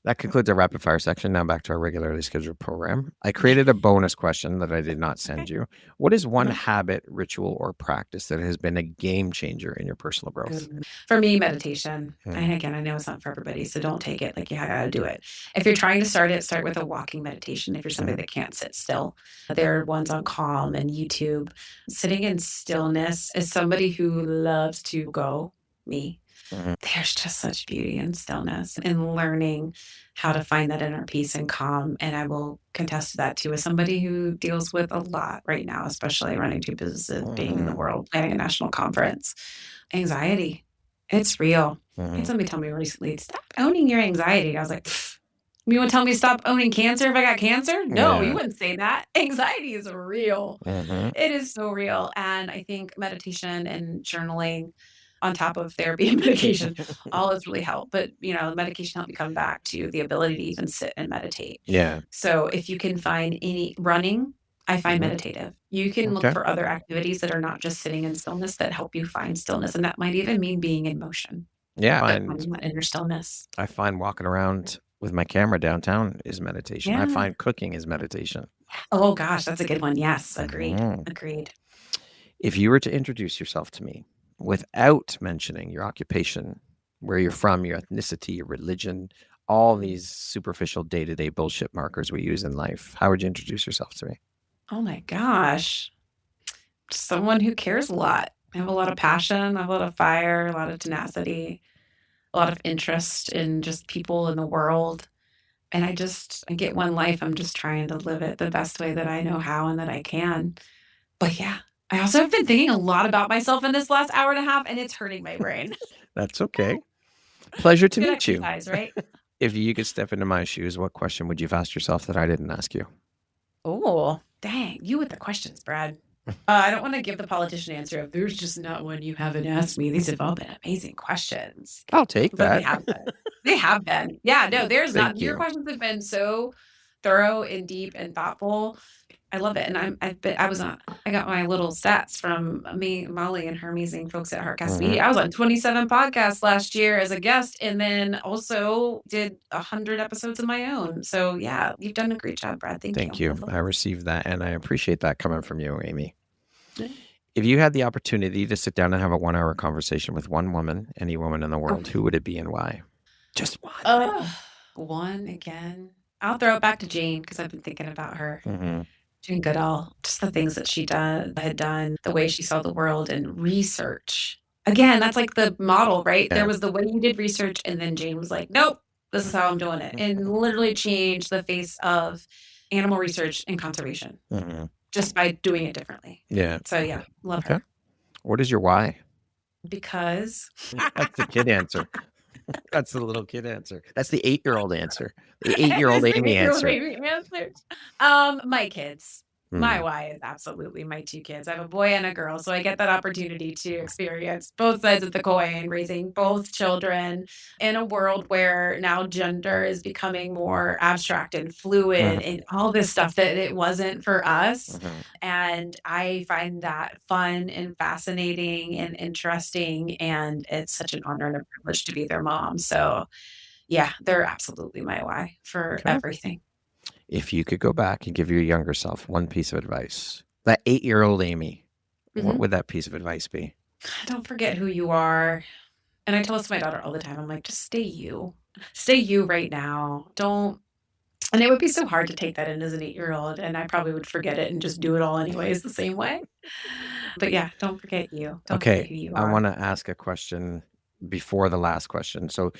That concludes our rapid fire section. Now back to our regularly scheduled program. I created a bonus question that I did not send you. What is one habit, ritual, or practice that has been a game changer in your personal growth? For me, meditation. And again, I know it's not for everybody, so don't take it like you gotta do it. If you're trying to start with a walking meditation. If you're somebody that can't sit still, there are ones on Calm and YouTube. Sitting in stillness as somebody who loves to go, me. There's just such beauty in stillness and learning how to find that inner peace and calm. And I will contest to that too, as somebody who deals with a lot right now, especially running two businesses, being in the world, planning a national conference. Anxiety, it's real. I had somebody tell me recently, stop owning your anxiety. I was like, you want to tell me stop owning cancer if I got cancer? No, you wouldn't say that. Anxiety is real. It is so real. And I think meditation and journaling on top of therapy and medication, all has really helped. But, medication helped me come back to the ability to even sit and meditate. Yeah. So if you can find any running, I find meditative. You can look for other activities that are not just sitting in stillness that help you find stillness. And that might even mean being in motion. Yeah. Finding that inner stillness. I find walking around with my camera downtown is meditation. I find cooking is meditation. Oh, gosh, that's a good one. Yes. Agreed. Agreed. If you were to introduce yourself to me, without mentioning your occupation, where you're from, your ethnicity, your religion, all these superficial day-to-day bullshit markers we use in life, how would you introduce yourself to me? Oh my gosh. Someone who cares a lot. I have a lot of passion, I have a lot of fire, a lot of tenacity, a lot of interest in just people in the world. And I get one life. I'm just trying to live it the best way that I know how and that I can. But yeah. I also have been thinking a lot about myself in this last hour and a half, and it's hurting my brain. That's okay. Pleasure to meet you. Right? If you could step into my shoes, what question would you have asked yourself that I didn't ask you? Oh, dang. You with the questions, Brad. I don't want to give the politician answer of there's just not one you haven't asked me. These have all been amazing questions. I'll take that. They have been. They have been. Yeah, no, there's not. Your questions have been so thorough and deep and thoughtful. I love it. And I got my little stats from Molly and her amazing folks at Heartcast Media. I was on 27 podcasts last year as a guest, and then also did 100 episodes of my own. So yeah, you've done a great job, Brad. Thank you. I received that, and I appreciate that coming from you, Amy. If you had the opportunity to sit down and have a 1-hour conversation with one woman, any woman in the world, who would it be and why? Just one. One again. I'll throw it back to Jane because I've been thinking about her. Jane Goodall, just the things that she had done, the way she saw the world and research. Again, that's like the model, right? Yeah. There was the way you did research, and then Jane was like, nope, this is how I'm doing it. And literally changed the face of animal research and conservation just by doing it differently. Yeah. So yeah, love her. What is your why? Because. That's the kid answer. That's the little kid answer. That's the 8-year-old answer. The 8-year-old Amy answer. My kids. My why is absolutely my 2 kids. I have a boy and a girl, so I get that opportunity to experience both sides of the coin, raising both children in a world where now gender is becoming more abstract and fluid and all this stuff that it wasn't for us. And I find that fun and fascinating and interesting, and it's such an honor and a privilege to be their mom. So Yeah, they're absolutely my why for everything. If you could go back and give your younger self one piece of advice, that 8-year-old Amy, what would that piece of advice be? Don't forget who you are. And I tell this to my daughter all the time. I'm like, just stay you. Stay you right now. Don't. And it would be so hard to take that in as an 8-year-old. And I probably would forget it and just do it all anyways the same way. But yeah, don't forget you. Don't forget who you I are. want to ask a question before the last question. So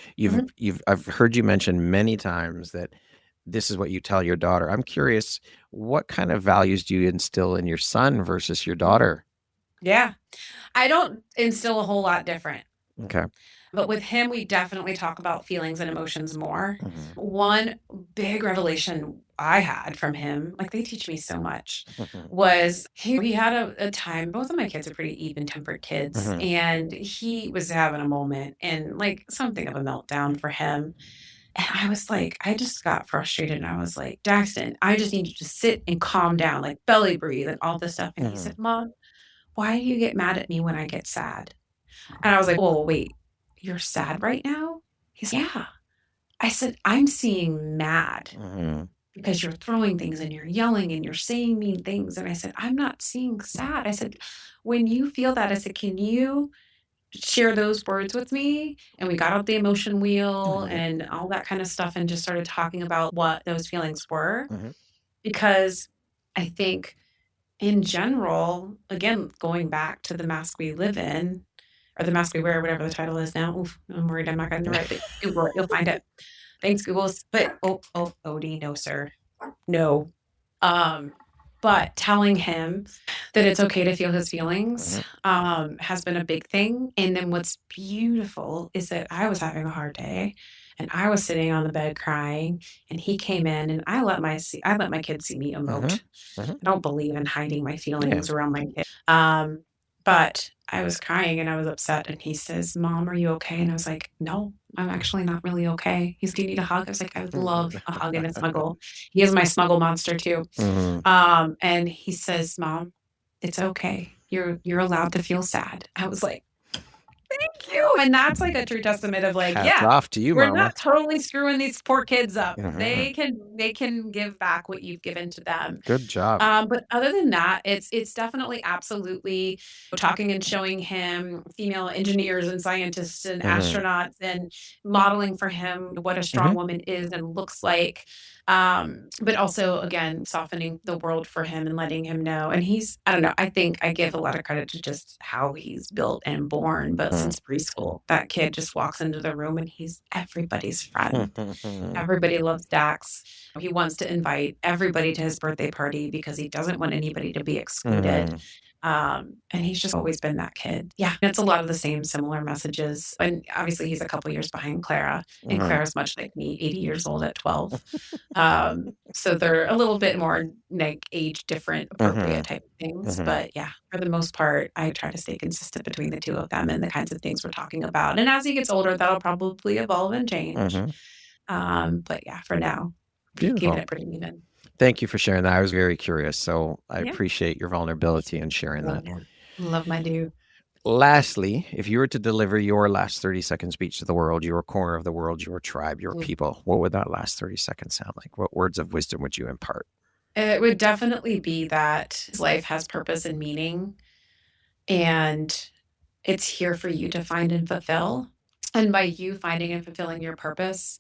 I've heard you mention many times that this is what you tell your daughter. I'm curious, what kind of values do you instill in your son versus your daughter? Yeah. I don't instill a whole lot different. Okay. But with him, we definitely talk about feelings and emotions more. One big revelation I had from him, like they teach me so much, was he had a time, both of my kids are pretty even-tempered kids, and he was having a moment and like something of a meltdown for him. And I was like, I just got frustrated and I was like, Jackson, I just need you to sit and calm down, like belly breathe and all this stuff. And he said, Mom, why do you get mad at me when I get sad? And I was like, "Well, wait, you're sad right now?" He's like, "Yeah." I said, "I'm seeing mad because you're throwing things and you're yelling and you're saying mean things." And I said, "I'm not seeing sad." I said, "When you feel that," I said, "can you share those words with me?" And we got out the emotion wheel and all that kind of stuff and just started talking about what those feelings were. Because I think in general, again, going back to the mask we live in, or the mask we wear, whatever the title is now. Oof, I'm worried I'm not getting the right thing. Google it, you'll find it. Thanks, Google. But Odie, no, sir. No. But telling him that it's okay to feel his feelings has been a big thing. And then what's beautiful is that I was having a hard day and I was sitting on the bed crying and he came in and I let my kids see me emote. I don't believe in hiding my feelings around my kids. But I was crying and I was upset and he says, Mom, are you okay? And I was like, no, I'm actually not really okay. He's, do you need a hug? I was like, I would love a hug and a snuggle. He is my snuggle monster too. And he says, Mom, it's okay. You're allowed to feel sad. I was like, thank you. And that's like a true testament of like, Hats off to you, we're Mama. not totally screwing these poor kids up. They can give back what you've given to them. Good job. But other than that, it's definitely absolutely talking and showing him female engineers and scientists and astronauts and modeling for him what a strong woman is and looks like. But also, again, softening the world for him and letting him know. And I don't know, I think I give a lot of credit to just how he's built and born. But since preschool, that kid just walks into the room and he's everybody's friend. Everybody loves Dax. He wants to invite everybody to his birthday party because he doesn't want anybody to be excluded. And he's just always been that kid. Yeah. It's a lot of the same similar messages. And obviously he's a couple years behind Clara. And Clara's much like me, 80 years old at 12. So they're a little bit more like age different, appropriate type of things. But yeah, for the most part, I try to stay consistent between the two of them and the kinds of things we're talking about. And as he gets older, that'll probably evolve and change. But yeah, for now, keeping it pretty even. Thank you for sharing that. I was very curious. So I appreciate your vulnerability and sharing that. Love my dude. Lastly, if you were to deliver your last 30-second speech to the world, your corner of the world, your tribe, your people, what would that last 30 seconds sound like? What words of wisdom would you impart? It would definitely be that life has purpose and meaning, and it's here for you to find and fulfill. And by you finding and fulfilling your purpose,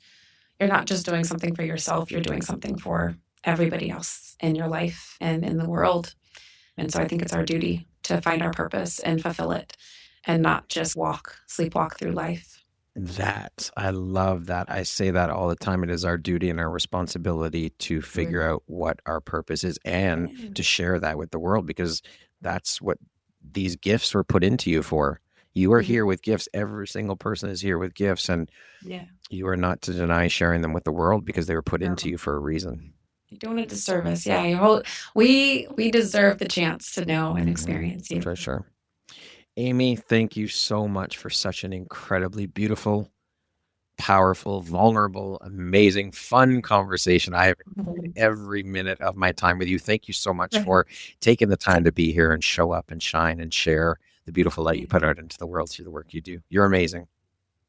you're not just doing something for yourself, you're doing something for everybody else in your life and in the world. And so I think it's our duty to find our purpose and fulfill it and not just sleepwalk through life. I love that. I say that all the time. It is our duty and our responsibility to figure out what our purpose is and to share that with the world, because that's what these gifts were put into you for. You are here with gifts. Every single person is here with gifts, and you are not to deny sharing them with the world because they were put into you for a reason. You're doing a disservice. Yeah. We deserve the chance to know and experience you. For sure. Amy, thank you so much for such an incredibly beautiful, powerful, vulnerable, amazing, fun conversation. I have enjoyed every minute of my time with you. Thank you so much for taking the time to be here and show up and shine and share the beautiful light you put out into the world through the work you do. You're amazing.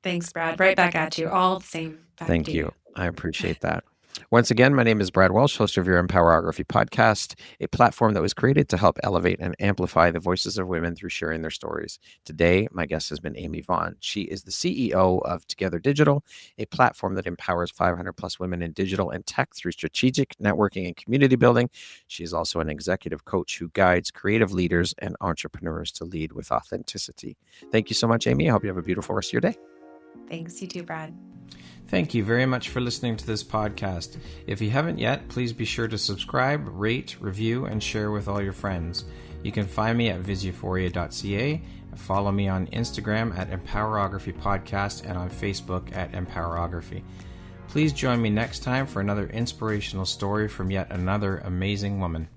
Thanks, Brad. Right back at you. All the same. Thank you. I appreciate that. Once again, my name is Brad Welsh, host of your Empowerography podcast, a platform that was created to help elevate and amplify the voices of women through sharing their stories. Today, my guest has been Amy Vaughan. She is the CEO of Together Digital, a platform that empowers 500 plus women in digital and tech through strategic networking and community building. She is also an executive coach who guides creative leaders and entrepreneurs to lead with authenticity. Thank you so much, Amy. I hope you have a beautiful rest of your day. Thanks, you too, Brad. Thank you very much for listening to this podcast. If you haven't yet, please be sure to subscribe, rate, review, and share with all your friends. You can find me at visuphoria.ca, follow me on Instagram at Empowerography Podcast, and on Facebook at Empowerography. Please join me next time for another inspirational story from yet another amazing woman.